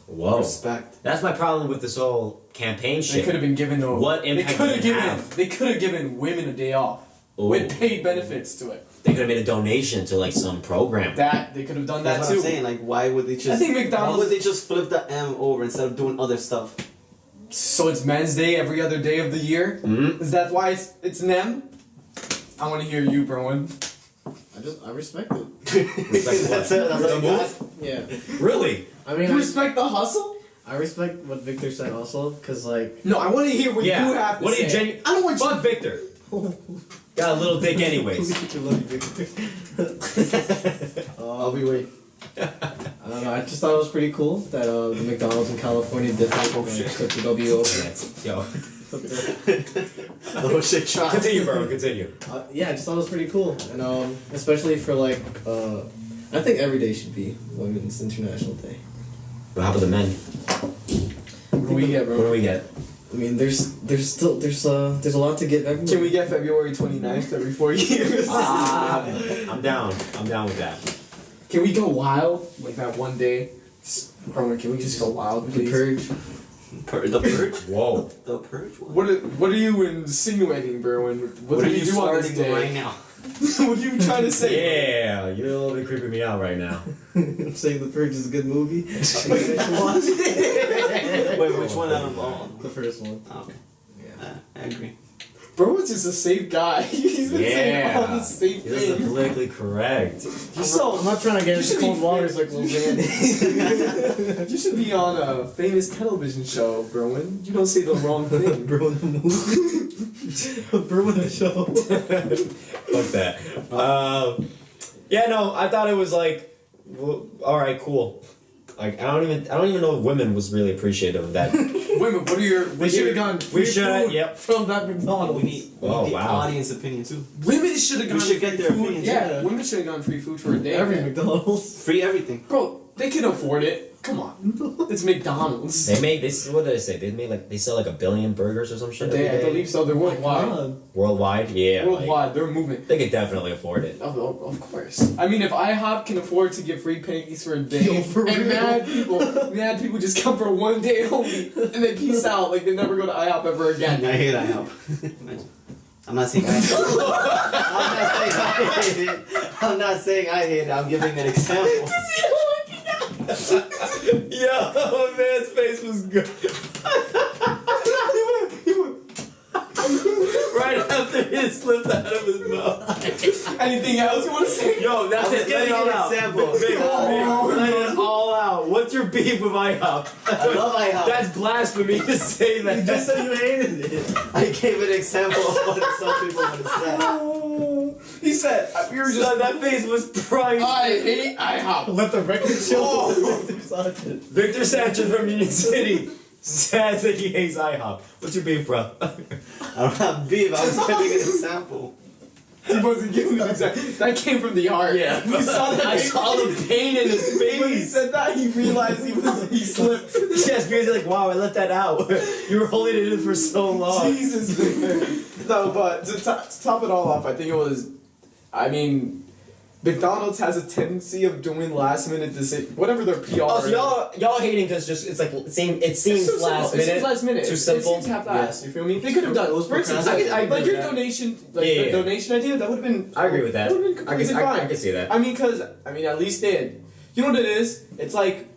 Whoa. Respect. That's my problem with this whole campaign They shit. could have been given a. What impact did it have? They could have given women a day off Ooh. with paid benefits to it. They could have made a donation to like some program. That they could have done That's that what too. I'm saying. Like why would they just? I think McDonald's- Why would they just flip the M over instead of doing other stuff? So it's Men's Day every other day of the year. Mhm. Is that why it's an M? I want to hear you, Broen. I respect it. Respect That's what? it. That's The what I got. move? Yeah. Really? I mean, You respect the hustle? I respect what Victor said also, cause like No, I want to hear what you have to what say. do you I don't want you. Fuck Victor. Got a little dick anyways. I'll be waiting. I don't know. I just thought it was pretty cool that the McDonald's in California did took the W over. Yo. Oh shit! Try. Continue, bro. Continue. Yeah, I just thought it was pretty cool, and especially for like, I think every day should be Women's International Day. What happened to men? What do we get, What bro? do we get? I mean, there's a lot to give everyone. Can we get February 29th every 4 years? I'm down. I'm down with that. Can we go wild? Like that one day? Bro, can we just go wild, The please? Purge. The purge. Whoa. The purge. What are you insinuating, Berwin? What are did you do on this starting day? right now? What are you trying to say? Yeah, you're a little bit creeping me out right now. I'm saying The Purge is a good movie. Wait, which one out of all? The first one. Oh, okay. Yeah. I agree. Berwin's just a safe guy. He's been saying all the safe This is things. politically correct. I'm not trying to get You should into cold be- waters like Lil Xan. You should be on a famous television show, Berwin. You don't say the wrong thing. Bro in the movie. Bro in the show. Fuck that. Yeah, no, I thought it was like, well, all right, cool. Like I don't even know if women was really appreciative of that. Women, what are your... We should have gone free should, food yep. from that McDonald's. We need Oh, wow. audience opinion too. Women should have We gone should get free their food. opinions, Yeah, yeah. women should have gone free food for a day. Every McDonald's. Free everything. Bro, they can afford it. Come on. It's McDonald's. They made this. What did they say? They sell like 1 billion burgers or some shit. They, I every day? believe so. They're worldwide. Worldwide, yeah. Worldwide, they're moving. They could definitely afford it. Of course. I mean, if iHop can afford to give free pancakes for a day, Yo, for and real. mad people just come for one day only, and they peace out, like they never go to IHop ever again. I hate IHOP. I'm not saying I hate it. I'm not saying I hate it. I'm giving an example. Yo, my man's face was good. Right after it slipped out of his mouth. Anything else you want to say? Yo, that's I was it. Let giving it all an out. example. Big, let it all out. What's your beef with IHOP? I love IHOP. That's blasphemy to say that. You just said you hated it. I gave an example of what some people would have said. He said, we were just. Son, that face was primed. I hate IHOP. Let the record show. Oh. Victor Sanchez from Union City says that he hates IHOP. What's your beef, bro? I don't have beef. I was giving an example. He wasn't giving an example. That came from the heart. Yeah, We saw that. I saw the pain in his When he face. said that, he realized he slipped. Yes, because you're like, wow, I let that out. You were holding it in for so long. Jesus, man. No, but to top it all off, I think it was. I mean, McDonald's has a tendency of doing last minute decisions, whatever their PR. Oh, so y'all hating because just it's like it seems It's so last simple. minute. It seems last minute. Too simple. It seems half-assed. You feel me? They could have done. It was For instance, procrastinating. I agree like your with that. donation, like Yeah, the yeah. donation idea, that would have been. I agree with that. That would have been completely fine. I can see that. I mean, at least they had. You know what it is? It's like,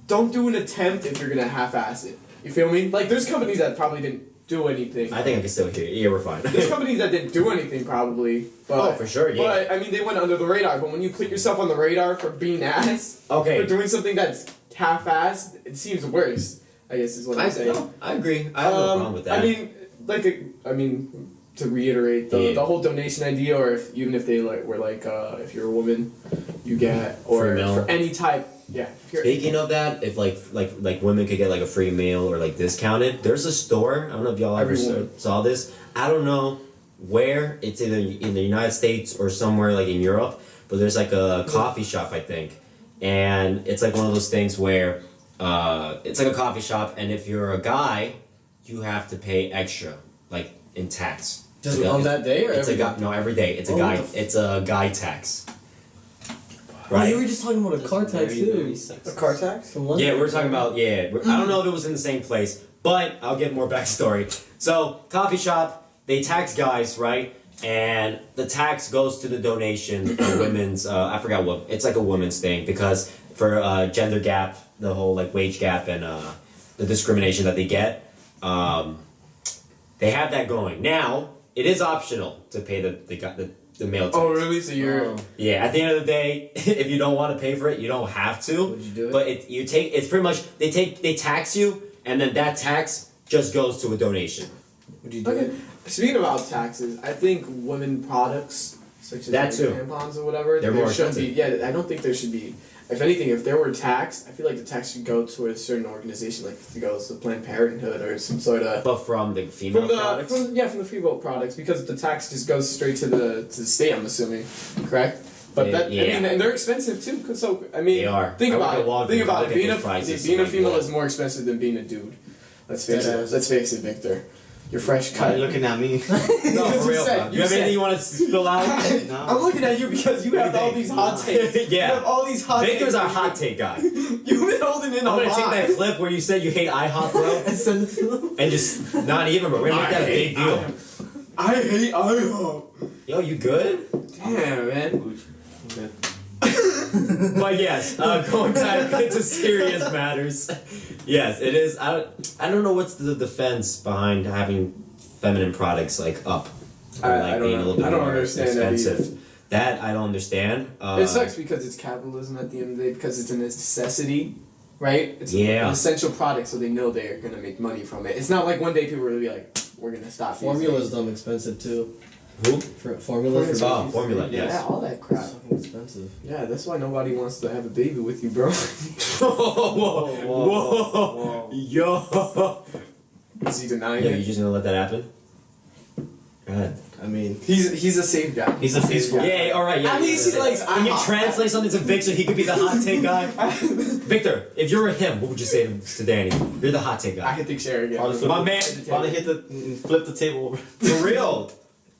don't do an attempt if you're gonna half-ass it. You feel me? Like, there's companies that probably didn't do anything. I think I can still hear you. Yeah, we're fine. There's companies that didn't do anything probably, but Oh, for sure, yeah. But I mean, they went under the radar. But when you put yourself on the radar for being ass, Okay. for doing something that's half-assed, it seems worse. I guess is what I'm saying. No, I agree. I have no problem with that. I mean, to reiterate the whole donation idea, or even if they were if you're a woman, you get or Free meal. for any type. Yeah. If you're, Speaking of that, if like women could get like a free meal or like discounted, there's a store. I don't know if y'all ever Everyone. saw this. I don't know where. It's either in the United States or somewhere like in Europe. But there's like a coffee shop, I think, and it's like one of those things where it's like a coffee shop, and if you're a guy, you have to pay extra, like in tax. Just It's on that day or It's every a guy. No, every day. It's a Oh, guy. what the It's a guy tax. Oh, you were just talking about a car tax Very, very too. sexist. a car tax. From London. Yeah, we were talking about, I don't know if it was in the same place, but I'll give more backstory. So, coffee shop, they tax guys, right? And the tax goes to the donation for women's, I forgot what, it's like a women's thing, because for gender gap, the whole like wage gap and the discrimination that they get, they have that going. Now, it is optional to pay the the male tax. Oh, really? So you're... Oh. Yeah, at the end of the day, if you don't want to pay for it, you don't have to. Would you do it? But it's pretty much they tax you, and then that tax just goes to a donation. Would you do Okay. it? Speaking about taxes, I think women products, such as That like too. tampons or whatever, They're there more should be. expensive. Yeah, I don't think there should be. If anything, if there were tax, I feel like the tax should go to a certain organization, like if it goes to Planned Parenthood or some sort of. But from the female products. From the female products, because the tax just goes straight to the state. I'm assuming, correct? But I mean, and they're expensive too. 'Cause so I mean, They are. think I about work at it. Walgreens, Think I about look it. at Being those prices, being a like, female whoa. is more expensive than being a dude. Let's face it. Deadass. Let's face it, Victor. You're fresh Why are cut. you looking at me? No, for real. said- You have anything you want to spill out? No. I'm looking at you because you have all these hot takes. You Yeah. have all these hot takes. Victor's our hot take guy. You've been holding in I'm a gonna lot. take that clip where you said you hate IHOP, bro, And send it to them. and just not even, but we're gonna make that a big deal. I hate iHop. Yo, you good? Damn, man. But yes, going back into serious matters. Yes, it is. I don't know what's the defense behind having feminine products like up, or I like don't being know. a little bit I don't more understand that either. expensive. That I don't understand. It sucks because it's capitalism at the end of the day, because it's a necessity, right? It's Yeah. an essential product, so they know they're gonna make money from it. It's not like one day people are gonna be like, we're gonna stop. Formula's dumb expensive too. Who? Formula for Oh, babies. formula. Yeah, Yes. all that crap. It's fucking expensive. Yeah, that's why nobody wants to have a baby with you, bro. Whoa, whoa, yo. Is he denying Yo, it? you just gonna let that happen? Go ahead. I mean, He's a safe guy. He's a peaceful. Yeah, all right. Yeah. At least he likes Can you IHOP. translate something to Victor? He could be the hot take guy. Victor, if you were him, what would you say to Danny? You're the hot take I guy. hit the chair again. Probably My man. Probably flip the table over. For real.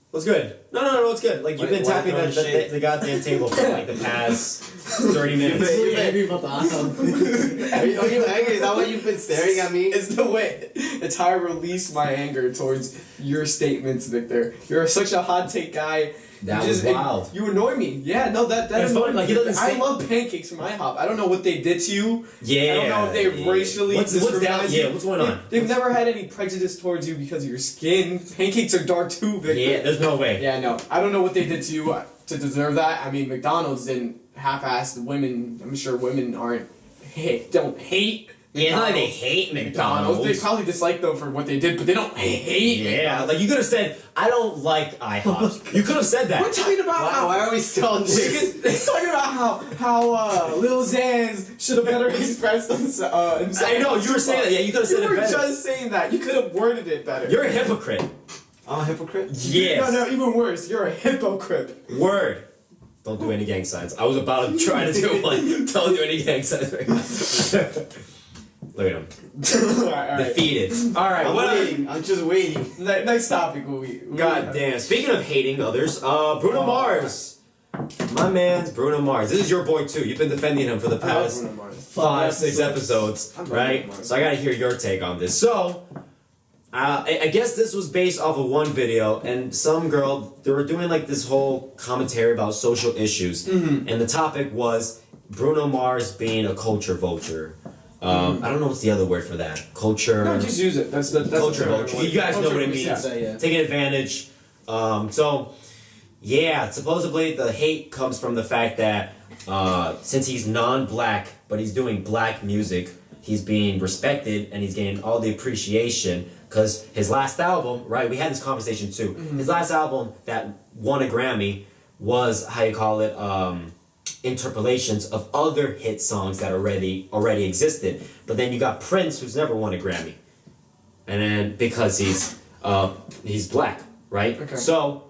What's good? No, it's good. Like, you've been Why tapping throwing shade? the goddamn table for like the past 30 minutes. you're angry about the iPhone. Are you angry? Is that why you've been staring at me? It's the way. It's how I release my anger towards your statements, Victor. You're such a hot take guy. That You was wild. You annoy me. Yeah, no, that It's funny, annoys like, me. he doesn't I say- love pancakes from IHOP. I don't know what they did to you. Yeah. I don't know if they racially What's down? discriminate you. Yeah, what's going on? They've never had any prejudice towards you because of your skin. Pancakes are dark too, Victor. Yeah, there's no way. Yeah, no. I don't know what they did to you to deserve that. I mean, McDonald's didn't half-ass the women. I'm sure women don't hate. Yeah, it's not like they hate McDonald's. They probably dislike them for what they did, but they don't hate Yeah, McDonald's. like you could have said, I don't like IHOP. You could have said We're that. talking about how. Why are we still on this? It's talking about how Lil Xan should have better expressed himself. I know, you were saying that. Yeah, you could have said You it were better. just saying that. You could have worded it better. You're a hypocrite. I'm a hypocrite? Yes. No, even worse. You're a hypocrite. Word. Don't do any gang signs. I was about to try to do one. Don't do any gang signs right now. Look at him. Alright. Defeated. Alright, I'm what waiting. I'm just waiting. Next topic. God damn. Speaking of hating others, Bruno Mars. My man's Bruno Mars. This is your boy too. You've been defending him for the past 5-6 episodes, I love right? Bruno Mars. So I gotta hear your take on this. So, I guess this was based off of one video, and some girl, they were doing like this whole commentary about social issues, and the topic was Bruno Mars being a culture vulture. I don't know what's the other word for that. Culture. No, just use it. That's culture the term. vulture. You guys know what it means. Yeah. Taking advantage. So, yeah, supposedly the hate comes from the fact that since he's non-black, but he's doing black music, he's being respected and he's getting all the appreciation. Because his last album, right, we had this conversation too. His last album that won a Grammy was, how you call it, interpolations of other hit songs that already existed. But then you got Prince, who's never won a Grammy. And then because he's black, right? Okay. So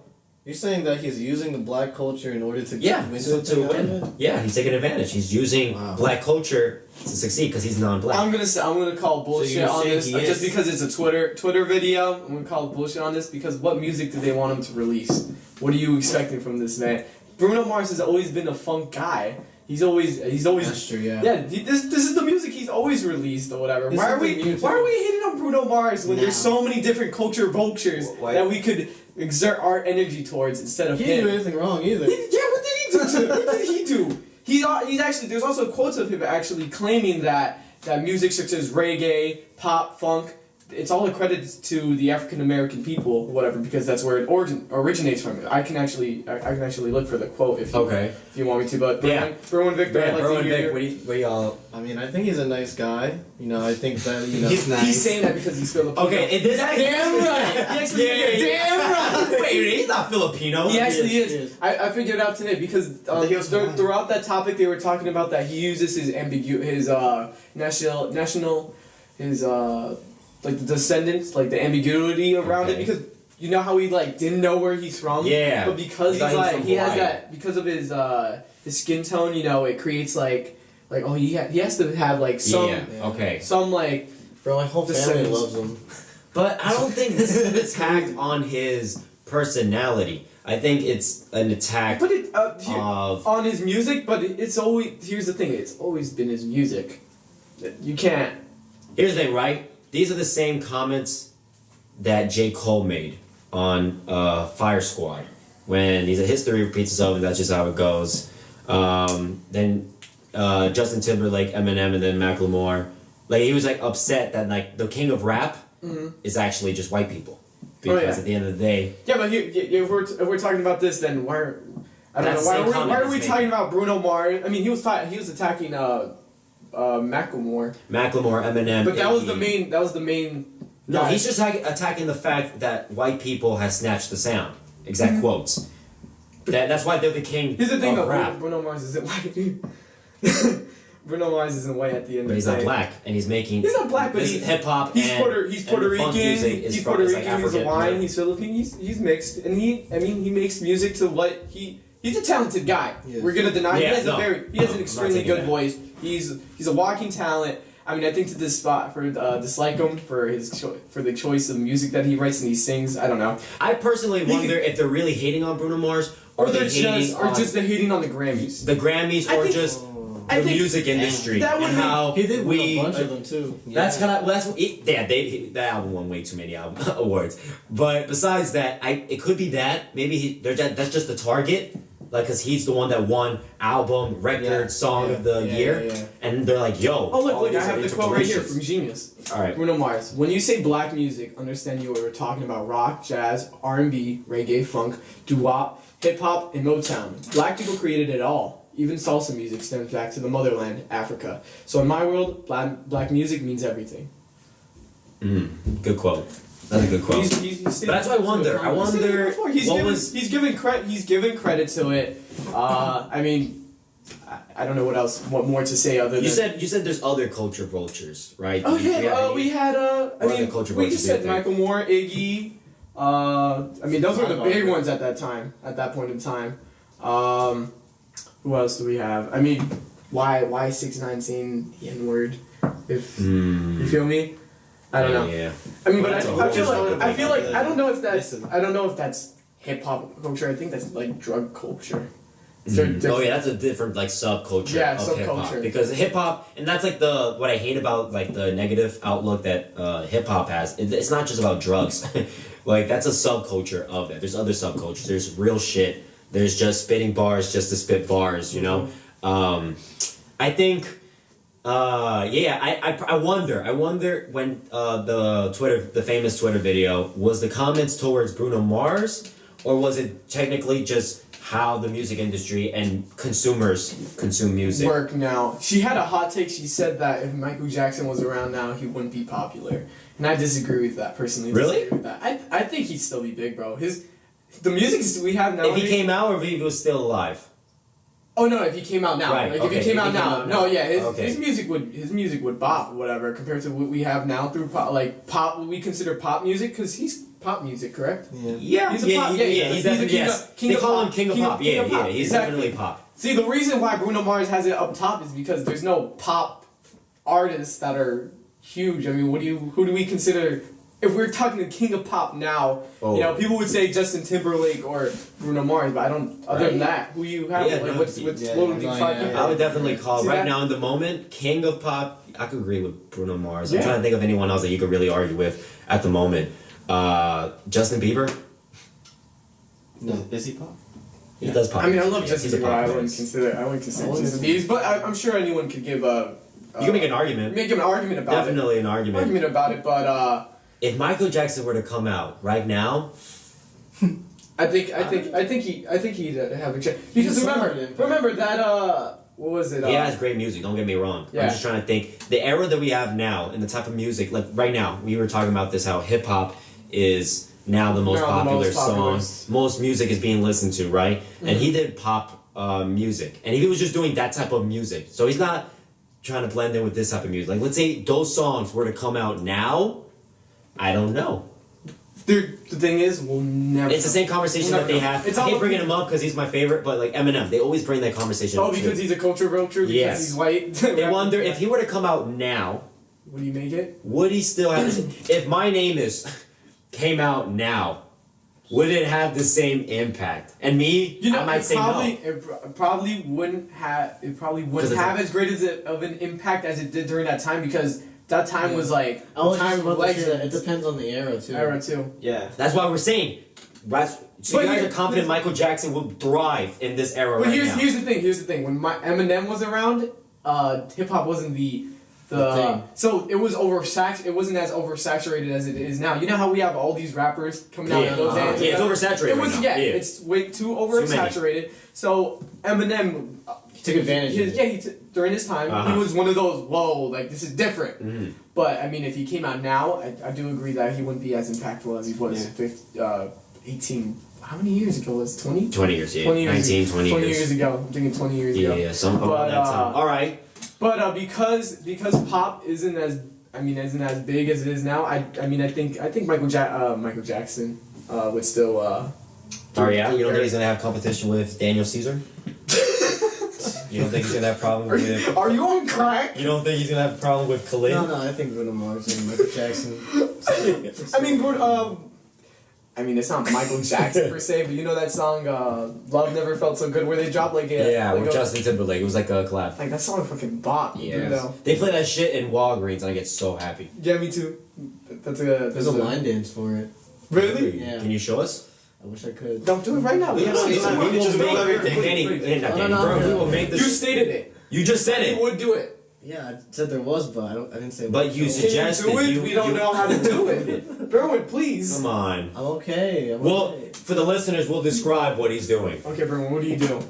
You're saying that he's using the black culture in order to win so to something out of win. it? Yeah, he's taking advantage. He's using black culture to succeed because he's non-black. I'm gonna call bullshit you're on saying this he just is? because it's a Twitter video. I'm gonna call bullshit on this because what music do they want him to release? What are you expecting from this man? Bruno Mars has always been a funk guy. He's always That's true, yeah. this is the music he's always released or whatever. This Why is are the we music. hating on Bruno Mars when No. there's so many different culture vultures Why- that we could exert our energy towards instead of He didn't him? do anything wrong either. Yeah, what did he do? What did he do? He's actually. There's also quotes of him actually claiming that music such as reggae, pop, funk it's all a credit to the African American people, whatever, because that's where it originates from. I can actually look for the quote if you want me to. But Bruno and Victor, I'd like to hear. What do y'all? I mean, I think he's a nice guy. You know, I think that he's nice. He's saying that because he's Filipino. Okay, damn right. Damn right. Wait, he's not Filipino. He actually is. I figured it out today because throughout that topic they were talking about that he uses his national like the descendants, like the ambiguity around it, because you know how he like didn't know where he's from. Yeah. But because he's like he has that because of his skin tone, you know, it creates like he has to have like some some like bro, my whole family loves him. But I don't think this is an attack on his personality. I think it's an attack on his music, but it's always here's the thing, it's always been his music. You can't. Here's the thing, right? These are the same comments that J. Cole made on Fire Squad when he said history repeats itself and that's just how it goes. Then Justin Timberlake, Eminem, and then Macklemore. Like he was like upset that like the king of rap is actually just white people because at the end of the day. Yeah, but if we're talking about this, then why are we talking about Bruno Mars? I mean, he was attacking Macklemore, Eminem. But that was the main. No, he's just attacking the fact that white people have snatched the sound. Exact quotes. That's why they're the king. Here's the thing, of though. rap. Bruno Mars isn't white. Bruno Mars isn't white at the end of the day. But he's not black, and he's making. He's not black, but he's hip hop. He's Puerto Rican. He's Puerto Rican. He's Hawaiian. He's Philippine. He's mixed, and he makes music to what he. He's a talented guy. Yes. We're gonna deny. He has an extremely good voice. He's a walking talent. I mean, I think to this spot for dislike him for the choice of music that he writes and he sings. I don't know. I personally wonder if they're really hating on Bruno Mars or they're just hating on the Grammys. The Grammys or just the music industry that and how he did win a bunch of them too. That's kind of that album won way too many awards. But besides that, it could be that maybe that's just the target. Like, cause he's the one that won album, record, song of the year, and they're like, "Yo!" Oh look! I have the quote right here from Genius. All right, Bruno Mars. When you say black music, understand you are talking about rock, jazz, R&B, reggae, funk, doo-wop, hip hop, and Motown. Black people created it all. Even salsa music stems back to the motherland, Africa. So in my world, black music means everything. Good quote. That's a good quote. But that's what I wonder. He's giving credit to it. I mean, I don't know what more to say other than you said there's other culture vultures, right? Oh yeah, we had we just said Macklemore, Iggy. I mean, those were the big ones at that point in time. Who else do we have? I mean, why 6ix9ine saying the N-word? If you feel me. I don't know. Yeah. I mean, but I feel like I don't know if that's hip hop culture. I think that's like drug culture. Oh yeah, that's a different like subculture of hip hop because hip hop, and that's like what I hate about like the negative outlook that hip hop has. It's not just about drugs. Like that's a subculture of it. There's other subcultures. There's real shit. There's just spitting bars just to spit bars. You know. I think. I wonder when the famous Twitter video was the comments towards Bruno Mars, or was it technically just how the music industry and consumers consume music? Work now. She had a hot take. She said that if Michael Jackson was around now, he wouldn't be popular, and I disagree with that personally. Really? With that. I think he'd still be big, bro. The music we have now. If he came out, or if he was still alive. Oh no! If he came out now, right, if he came out now, his music would bop whatever compared to what we have now through pop. What we consider pop music because he's pop music, correct? Yeah. He's definitely They call him king of pop. He's definitely pop. See, the reason why Bruno Mars has it up top is because there's no pop artists that are huge. I mean, who do we consider? If we're talking the king of pop now, people would say Justin Timberlake or Bruno Mars, but I don't. Other than that, who you have? What would you find? I would definitely call now in the moment king of pop. I could agree with Bruno Mars. I'm trying to think of anyone else that you could really argue with at the moment. Justin Bieber. No, is he pop? He does pop. I mean, I love Justin Bieber. I wouldn't consider Justin Bieber, but I'm sure anyone could give a. You can make an argument. Make an argument about it. Definitely an argument. Argument about it, but if Michael Jackson were to come out right now, I think he'd have a chance because remember that what was it? he has great music. Don't get me wrong. Yeah. I'm just trying to think the era that we have now and the type of music. Like right now, we were talking about this how hip hop is now the most popular song. Most music is being listened to, right? And he did pop music, and he was just doing that type of music. So he's not trying to blend in with this type of music. Like let's say those songs were to come out now, I don't know. Dude, the thing is, we'll never. It's the same conversation that they have. I keep bringing him up because he's my favorite, but like Eminem, they always bring that conversation up. Oh, because he's a culture vulture? Because Yes. he's white? They wonder if he were to come out now, Would he make it? would he still have if My Name Is came out now, would it have the same impact? And me, I might say no. It probably wouldn't have. It probably wouldn't have as great of an impact as it did during that time because that time was like time of legend. It depends on the era too. Yeah. That's why we're saying. So you guys are confident Michael Jackson will thrive in this era But right now. here's the thing. Here's the thing. When Eminem was around, hip hop wasn't the thing. So it was it wasn't as oversaturated as it is now. You know how we have all these rappers coming out with those dances? Yeah, it's oversaturated. It was right now. it's way too oversaturated. So Eminem Took advantage of it. During his time, he was one of those, whoa, like, this is different. Mhm. But, I mean, if he came out now, I do agree that he wouldn't be as impactful as he was 18, how many years ago was it? 20? 20 years, yeah. 20 years 19, 20 20 years. years ago. I'm thinking 20 years ago. Yeah, some about that time. All right. But because pop isn't as big as it is now, I think Michael Jackson would still Oh yeah, you don't think he's gonna have competition with Daniel Caesar? You don't think he's gonna have problem with? Are you on crack? You don't think he's gonna have a problem with Khalid? No, I think Bruno Mars and Michael Jackson. I mean, it's not Michael Jackson per se, but you know that song, "Love Never Felt So Good," where they dropped with Justin Timberlake. It was like a collab. Like that song, fucking bop. Yeah, they play that shit in Walgreens, and I get so happy. Yeah, me too. There's a line dance for it. Really? Yeah. Can you show us? I wish I could. Don't do it right now. We No, have it's not. We can just make everything. We will make this. You stated it. You just said You it. would do it. Yeah, I said there was, but I didn't say. But you Can you suggested do it? you. We don't know how to do it. Berwin, please. Come on. I'm okay. Well, for the listeners, we'll describe what he's doing. Okay, Berwin, what do you do? All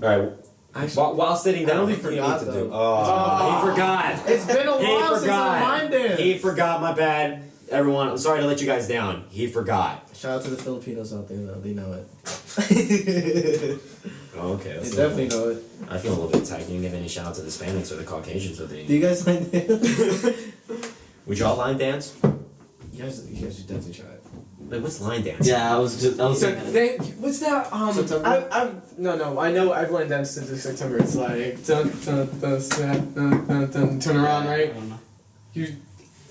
right. Actually, While sitting down, I really what do you forgot, need to do? though. Oh, he forgot. it's been a He while since I forgot. reminded. He forgot. My bad, everyone. I'm sorry to let you guys down. He forgot. Shout out to the Filipinos out there, though. They know it. Oh, okay. They definitely know it. I feel a little bit attacked. You didn't give any shout out to the Hispanics or the Caucasians or Do the. you guys line dance? Would y'all line dance? You guys should definitely try it. Like, what's line dance? Yeah, I was What's that? September? No. I know I've learned dance since September. It's like dun, turn around, right?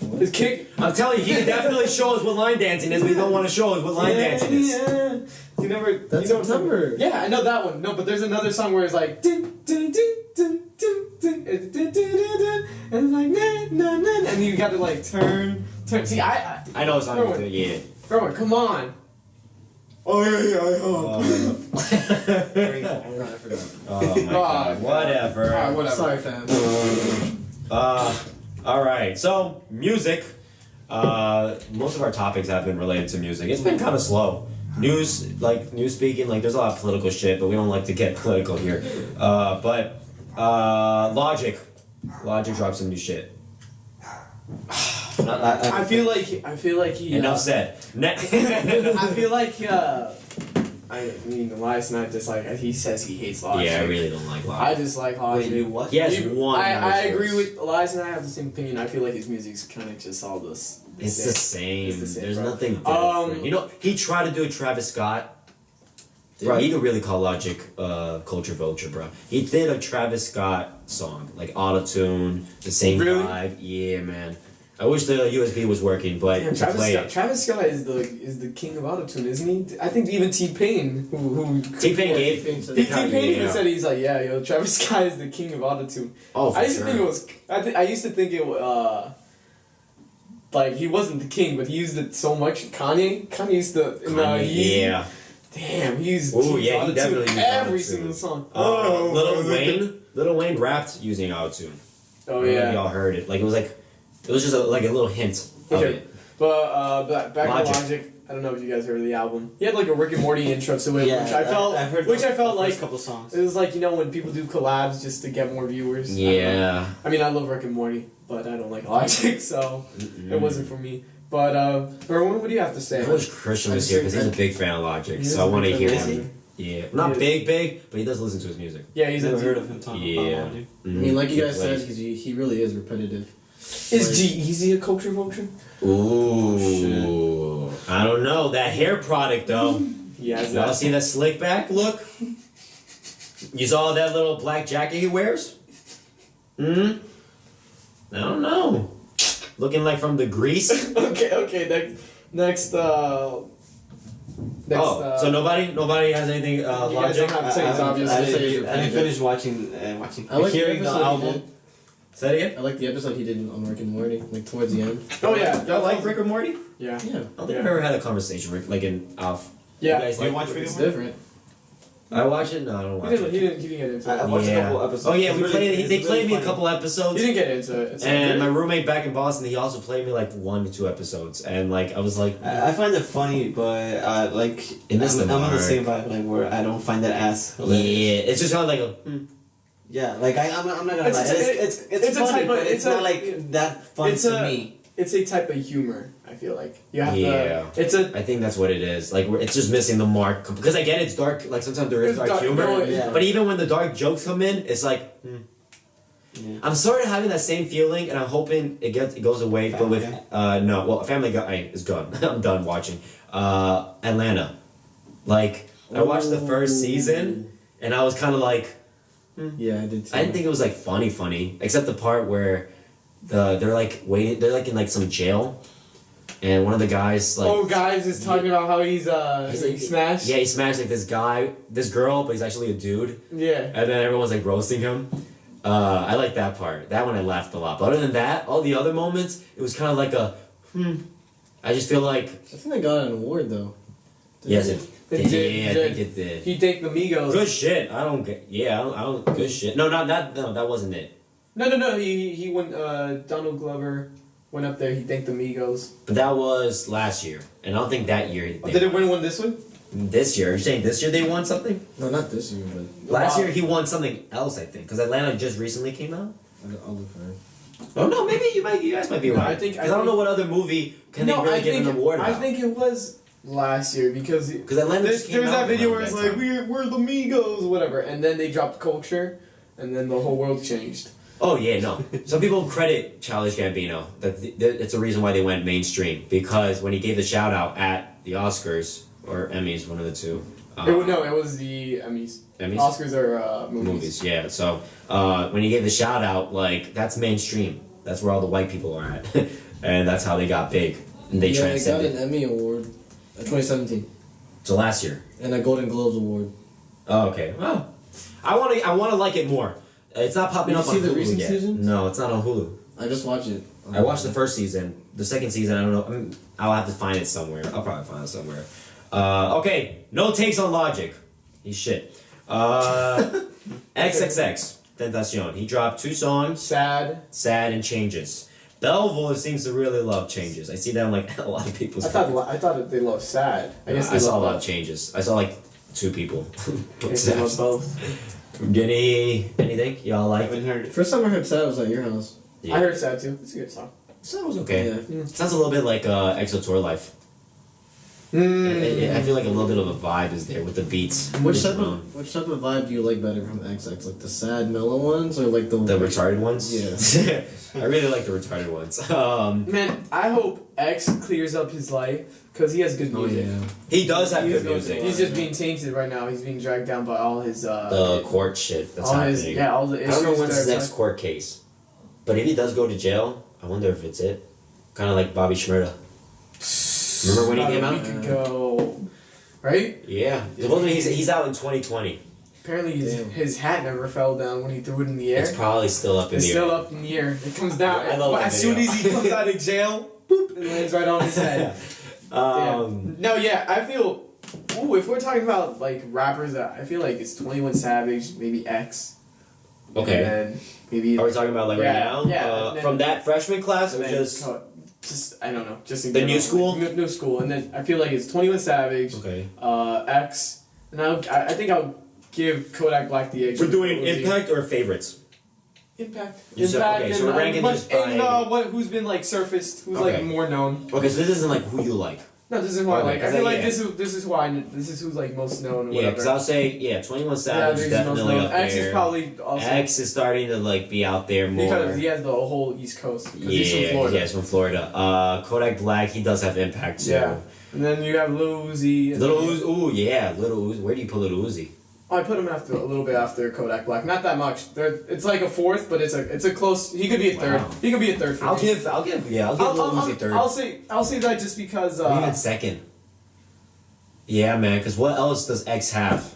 It's kick. I'm telling you, he can definitely show us what line dancing is, but he don't want to show us what line dancing is. Yeah. You never. That's you know September. Yeah, I know that one. No, but there's another song where it's like dun, dun, dun, dun, dun, dun, dun, dun, dun, and it's like na na na, and you got to like turn. See, I know it's not yeah. Bro, come on. Oh yeah. I forgot. Oh my god. Whatever. Alright, whatever. Sorry, fam. All right. So music. Most of our topics have been related to music. It's been kind of slow. News speaking, like there's a lot of political shit, but we don't like to get political here. But Logic dropped some new shit. I feel like he. Enough said. I feel like I mean, Elias and I dislike. He says he hates Logic. Yeah, I really don't like Logic. I dislike Logic. Wait, you what? He has one. I agree with Elias and I have the same opinion. I feel like his music's kind of just all this. It's the same. There's bro. nothing different. You know, he tried to do a Travis Scott. Bro, you could really call Logic culture vulture, bro. He did a Travis Scott song, like auto-tune, the same vibe. Yeah, man. I wish the USB was working, but Damn, Travis Scott is the king of autotune, isn't he? I think even T-Pain, who T-Pain gave T-Pain even said he's like, yeah, yo, Travis Scott is the king of autotune. Oh, for I used to think it was. I used to think it was. Like he wasn't the king, but he used it so much. Kanye used to. Yeah. Damn, he's. Oh yeah, he definitely used every autotune. single song. Lil Wayne rapped using autotune. Oh yeah. Y'all heard it. Like it was just a little hint of Okay. it. But back to Logic. I don't know if you guys heard of the album. He had like a Rick and Morty intro to it, Yeah, which I felt, I've heard which I felt the like first couple songs. it was like, you know, when people do collabs just to get more viewers. Yeah. I mean, I love Rick and Morty, but I don't like Logic, so it wasn't for me. But Berwin, what do you have to say? I wish Christian was here because he's a big fan of Logic, so I want to hear him. Yeah, not big, but he does listen to his music. Yeah, he's Never heard of him talking about Logic. I mean, like you guys said, he really is repetitive. Is G-Eazy a culture vulture? Ooh, I don't know. That hair product though. Yeah, Y'all see that slick back look? You saw that little black jacket he wears? I don't know. Looking like from the grease. okay. Next. So nobody has anything. Logic. don't have to say it's obvious. I didn't finish watching. I like Hearing the album. Say it again. I like the episode he did on Rick and Morty, like towards the end. Oh yeah, Y'all like Rick or Morty? Yeah. Yeah. I don't think I've ever had a conversation with like in off. Yeah. You guys Do you like watch Rick It's and Morty? different. I watch it. No, I don't watch He it. didn't get into I it. watched a couple episodes. Oh yeah, It's we really- played. it's They really played me a funny. couple He episodes. didn't get into it. It's And okay. my roommate back in Boston, he also played me like 1 to 2 episodes, and like I was like, I find it funny, but like It missed the I'm on the mark. same vibe, like where I don't find that as yeah, hilarious. it's just kind of like a. Yeah, like I'm not gonna It's- lie, it's- it's it's a funny, type of- but it's it's a- not like that fun it's to a- me. It's a type of humor. I feel like you have Yeah. to. It's a. I think that's what it is. Like it's just missing the mark because I get it's dark. Like sometimes there is It's dark humor, no, yeah. but even when the dark jokes come in, it's like. Yeah. I'm sort of having that same feeling, and I'm hoping it goes away. But with no, well, Family Guy is gone. I'm done watching. Atlanta, like I watched the first season, and I was kind of like, Yeah, I did too. I didn't think it was like funny, except the part where they're like waiting, they're like in like some jail, and one of the guys like guys is talking about how he's like, smashed. yeah, he smashed like this girl, but he's actually a dude, Yeah. and then everyone's like roasting him. I like that part. That one I laughed a lot. But other than that, all the other moments, it was kind of like a I just feel like I think they got an award though. yes, Didn't it It did. did, Yeah, I it think it did. He thanked the Migos. Good shit. I don't get. Yeah, I don't. Good shit. No, not that. No, that wasn't it. No. He went. Donald Glover went up there. He thanked the Migos. But that was last year, and I don't think that year. They Did it win one this one? This year? Are you saying this year they won something? No, not this year, but Last year he won something else, I think, because Atlanta just recently came out. I'll look for it. Oh no, maybe you guys might be No, right. I think- because I don't know what other movie can they really give an award I about. think it was last year because Because Atlanta there just came was out that video where around it's that like time. we're the Migos, whatever, and then they dropped Culture, and then the whole world changed. Oh yeah, no. Some people credit Childish Gambino that it's a reason why they went mainstream because when he gave the shout out at the Oscars or Emmys, one of the two. It was the Emmys. Emmys? Oscars are movies. Yeah. So when he gave the shout out, like that's mainstream. That's where all the white people are at, and that's how they got big. And they They got transcended. an Emmy award, 2017, So last year. and a Golden Globes award. Oh, okay. Well, I want to like it more. It's not popping Did up you on see the Hulu recent yet. seasons? No, it's not on Hulu. I just watched it. I watched the first season. The second season, I don't know. I'll have to find it somewhere. I'll probably find it somewhere. Okay, no takes on Logic. He's shit. XXXTentacion. He dropped 2 songs, Sad. Sad and Changes. Belleville seems to really love Changes. I see that on like a lot of people's. I thought they love Sad. I guess I they saw a love lot of Changes. I saw like 2 people. I guess they love both. Anything y'all I like? haven't heard it. First time I heard Sad was at your house. Yeah. I heard Sad too. It's a good song. So it was okay. Yeah. Sounds a little bit like EXO Tour Life. I feel like a little bit of a vibe is there with the beats. Which type of vibe do you like better from XX? Like the sad, mellow ones, or like the retarded ones? Yeah. I really like the retarded ones. Man, I hope X clears up his life because he has good Oh music. yeah. He does have He's good music. He's just being tainted right now. He's being dragged down by all his The court shit that's all happening. all the I issues. don't know when's that his are next court case. But if he does go to jail, I wonder if it's it. Kind of like Bobby Shmurda. Remember when he came about out? a week ago, right? Yeah. Supposedly he's out in 2020. Apparently Damn. his hat never fell down when he threw it in the air. It's probably still up in It's the still air. up in the air. It comes down, I love but that as soon video. as he comes out of jail, boop, it lands right on his head. No, yeah, I feel. Ooh, if we're talking about like rappers, I feel like it's 21 Savage, maybe X. Okay. And then maybe. Are we talking about like right Yeah, now? yeah, and then- From that freshman class, and or then just just I don't know, just in The general, new school? like, new school, and then I feel like it's 21 Savage, Okay. X, and I think I'll give Kodak Black the edge. We're doing over Uzi. impact or favorites. Impact. You said- Impact. okay, so and, we're ranking but, these by- and what who's been like surfaced, who's Okay. like more known. Okay, so this isn't like who you like. No, this is who I Okay, like. I 'cause feel I- like yeah. this is who I this is who's like most known. Or Yeah, whatever. because I'll say 21 Savage is he's definitely most known. up there. X is probably also X is starting to like be out there more. because he has the whole East Coast. 'Cause Yeah, he's from Florida. yeah, he's from Florida. Kodak Black, he does have impact too. Yeah. And then you have Lil Uzi. and Little then- Uzi, ooh yeah, Little Uzi. Where do you put Little Uzi? I put him after a little bit after Kodak Black. Not that much. It's like a fourth, but it's a close. He could be a third. Wow. He could be a third. For I'll me. give Little Uzi third. I'll say that just because. Or even second. Yeah, man, because what else does X have?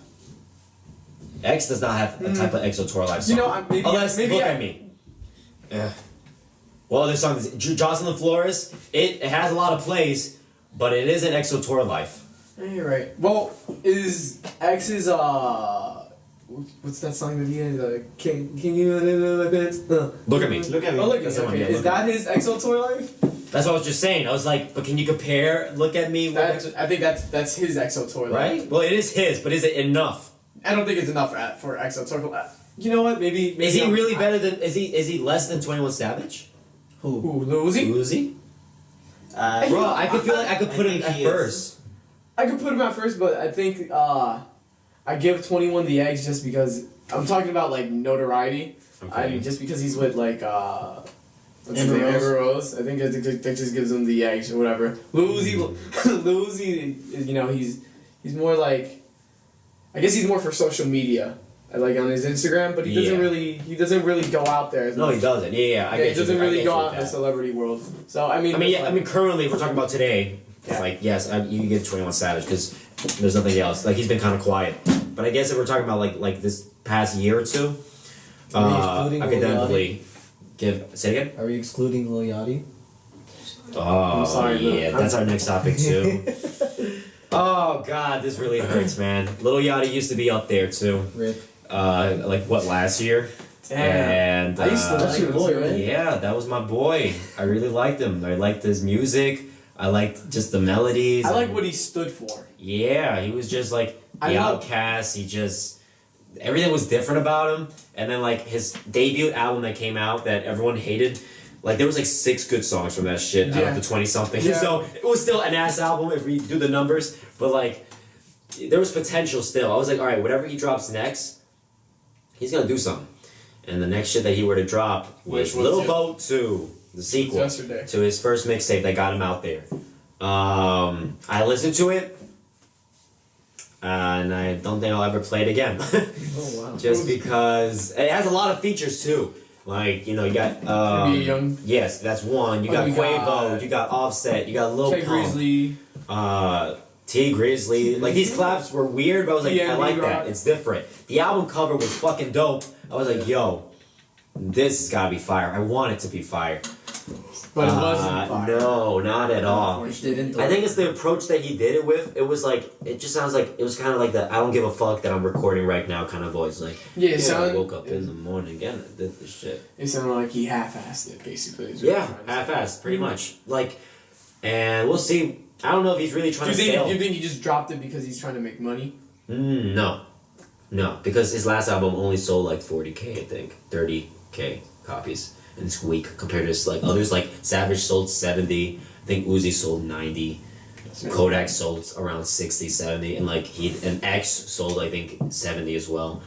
X does not have a type of Exo Tour life song. You know, maybe Unless, maybe look I- at me. Yeah. Well, there's songs. Jocelyn Flores, it has a lot of plays, but it is an Exo Tour life. Yeah, you're right. Well, is X's what's that song that he had? Can you my pants? Look at me. Look at me. Oh, look That's at the one, okay. yeah, Is look at that his Exo Tour life? That's what I was just saying. I was like, but can you compare? Look at me. I think that's his Exo Tour life. Right? Well, it is his, but is it enough? I don't think it's enough for Exo Tour. You know what? Maybe Is he I'm- really better than? Is he less than 21 Savage? Who? Who, Lil Uzi? Uzi? Uh, Bro, I could feel like I could put I him think at he is. first. I could put him at first, but I think I give 21 the edge just because I'm talking about like notoriety. Okay. Just because he's with like what's his Amber name? Rose. Amber Rose. I think that just gives him the edge or whatever. Lil Uzi, Lil Uzi, you know, he's more like, I guess he's more for social media. Like on his Instagram, but he doesn't really go out there. As No, much. he doesn't. Yeah, I Yeah, get he doesn't you. I really get go you out with in the that. celebrity world. So I mean, I mean, currently, if we're talking about today, Yeah. like, yes, you get 21 Savage because there's nothing else. Like, he's been kind of quiet. But I guess if we're talking about, like this past year or two, Are we I excluding could Lil definitely give... Say again? Are we excluding Lil Yachty? Oh, I'm sorry, yeah, but- that's our next topic, too. Oh, God, this really hurts, man. Lil Yachty used to be up there, too. Rip. Like, what, last year? Damn. And, I used to That's like your him boy, too. right? yeah, that was my boy. I really liked him. I liked his music. I liked just the melodies. I like what he stood for. Yeah, he was just like the I love- outcast. He just everything was different about him. And then like his debut album that came out that everyone hated, like there was like 6 good songs from that shit out Yeah. of the 20 something. Yeah. So it was still an ass album if we do the numbers, but like there was potential still. I was like, all right, whatever he drops next, he's gonna do something. And the next shit that he were to drop was Which was Little it? Boat 2, the sequel Yesterday. to his first mixtape that got him out there. I listened to it, and I don't think I'll ever play it again. Oh wow. Just because it has a lot of features too. Like, you know, you got Maybe Young. yes, that's one. You got we Quavo, got you got Offset, you got Lil Tay Pump, Grizzly. T Grizzly. Like these collabs were weird, but I was like, Yeah, I like we that. rock. It's different. The album cover was fucking dope. I was like, yo, this has gotta be fire. I want it to be fire. But it wasn't fire. No, not at all. Which didn't. I think it's the approach that he did it with. It was like, it just sounds like, it was kind of like the I don't give a fuck that I'm recording right now kind of voice. Like, Yeah, I it sounded, woke up in the morning again and did this shit. it sounded like he half-assed it, basically. is what Yeah, I'm trying to say. half-assed, pretty much. Like, and we'll see. I don't know if he's really trying Do to sell. you think he just dropped it because he's trying to make money? No. No, because his last album only sold like 40K, I think. 30K copies in this week compared to his, like others. Like Savage sold 70. I think Uzi sold 90. Kodak sold around 60, 70. And like and X sold I think 70 as well.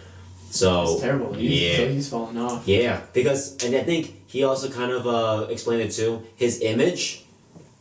So It's terrible. He's falling off. yeah, because and I think he also kind of explained it too. His image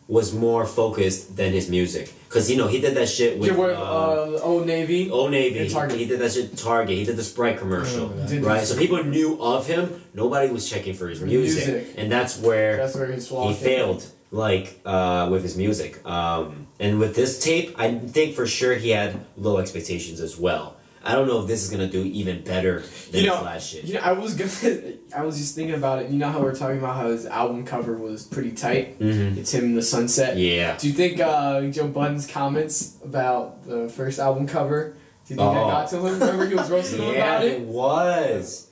was more focused than his music, cause you know he did that shit with Old Navy. Old Navy. And Target. He did that shit. Target. He did the Sprite commercial, Did right? this- So people knew of him. Nobody was checking for his music, Music. and that's where That's where his flaw he came. failed. Like with his music, and with this tape, I think for sure he had low expectations as well. I don't know if this is gonna do even better than You know, his last shit. You know, I was just thinking about it. You know how we're talking about how his album cover was pretty tight. Mm-hmm. It's him in the sunset. Yeah. Do you think Joe Budden's comments about the first album cover? Do you think that Oh. got to him? Remember he was roasting him Yeah, about it it. was.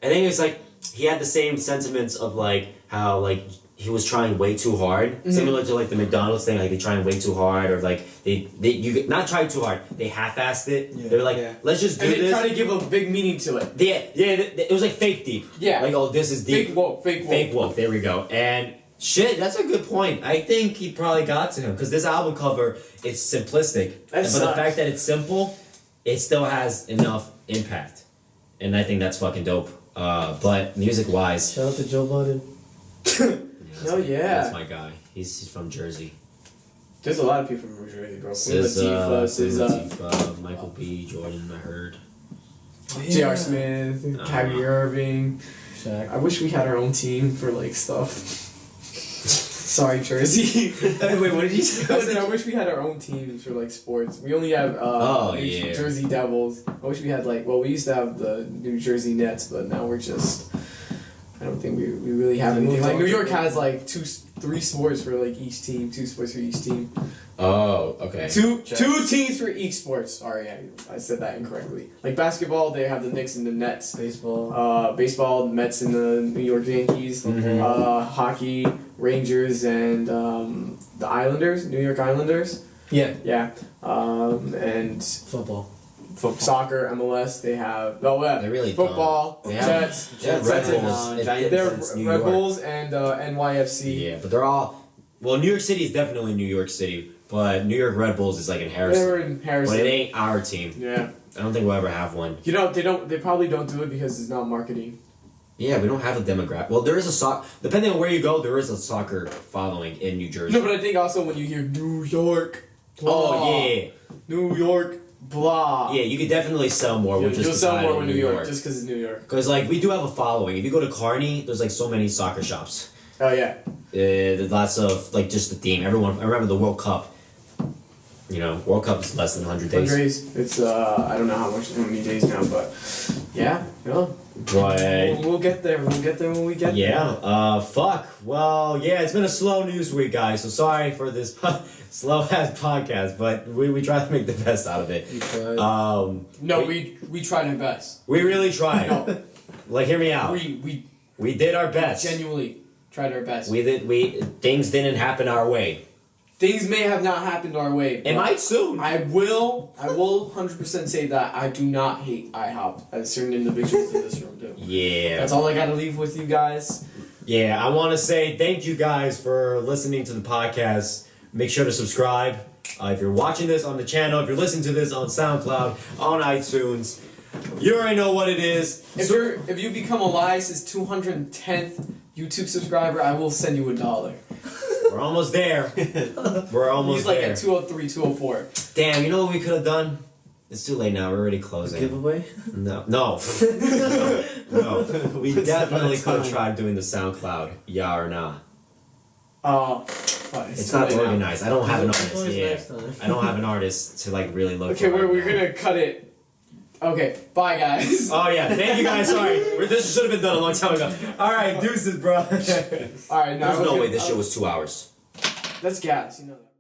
I think it's like he had the same sentiments of like how like he was trying way too hard, similar to like the McDonald's thing, like they trying way too hard, or like you not trying too hard, they half-assed it. Yeah. They're like, let's just do and this. they try to give a big meaning to it. Yeah, it was like fake deep. Yeah. Like, oh, this is deep. Fake woke. Fake woke. There we go. And shit, that's a good point. I think he probably got to him because this album cover, it's simplistic, but the fact that it's simple, it still has enough impact, and I think that's fucking dope. But music wise, Shout out to Joe Budden. Oh yeah. That's my guy. He's from Jersey. There's a lot of people from New Jersey, bro. SZA, Michael B. Jordan, I heard. J.R. Smith, Kyrie Irving. Shaq. I wish we had our own team for like stuff. Sorry, Jersey. Wait, what did you say? I said I wish we had our own teams for like sports. We only have New Jersey Devils. I wish we had like we used to have the New Jersey Nets, but now we're just. I don't think we really have anything. Like New York has like 3 sports for like each team. 2 sports for each team. Oh, okay. Two teams for each sport. Sorry, I said that incorrectly. Like basketball, they have the Knicks and the Nets. Baseball. Baseball, Mets and the New York Yankees. Hockey, Rangers and the Islanders, New York Islanders. Yeah. Yeah. And Football. Soccer, MLS. They have They really football. don't. Jets. Red Jets and Bulls. they're It's New Red York. Bulls and NYFC. Yeah, but they're all. Well, New York City is definitely New York City, but New York Red Bulls is like in Harrison. They're in Harrison. But it ain't our team. Yeah. I don't think we'll ever have one. You know, they probably don't do it because it's not marketing. Yeah, we don't have a demographic. Well, there is a depending on where you go, there is a soccer following in New Jersey. No, but I think also when you hear New York, blah, Oh yeah, New York, blah. yeah. You could definitely sell more with just You'll sell deciding more with New New York, York. just because it's New York. Because like we do have a following. If you go to Kearney, there's like so many soccer shops. Oh yeah. There's lots of like just the theme. Everyone, I remember the World Cup. You know, World Cup is less than 100 days. It's I don't know how many days now, but yeah, no. But We'll get there. We'll get there when we get there. yeah, fuck. Well, yeah, it's been a slow news week, guys. So sorry for this slow ass podcast, but we try to make the best out of it. We tried. No, we tried our best. We really tried. No, Like, hear me out. We did our best. genuinely tried our best. Things didn't happen our way. Things may have not happened our way. It might soon. I will 100% say that I do not hate iHop as certain individuals in this room do. Yeah. That's all I gotta leave with you guys. Yeah, I want to say thank you guys for listening to the podcast. Make sure to subscribe. If you're watching this on the channel, if you're listening to this on SoundCloud, on iTunes, you already know what it is. If you become Elias' 210th YouTube subscriber, I will send you $1. We're almost there. We're almost He's like there. at 203, 204. Damn, you know what we could have done? It's too late now. We're already closing. Giveaway? No. No. We definitely could have tried doing the SoundCloud. Yeah or nah. Oh, It's not too late now. organized. I don't have an artist. Always Yeah. next time. I don't have an artist to like really look Okay, for. we're gonna cut it. Okay, bye guys. Oh yeah, thank you guys. Sorry, this should have been done a long time ago. All right, deuces, bro. Alright, now There's no way this shit was 2 hours. That's gas, you know that.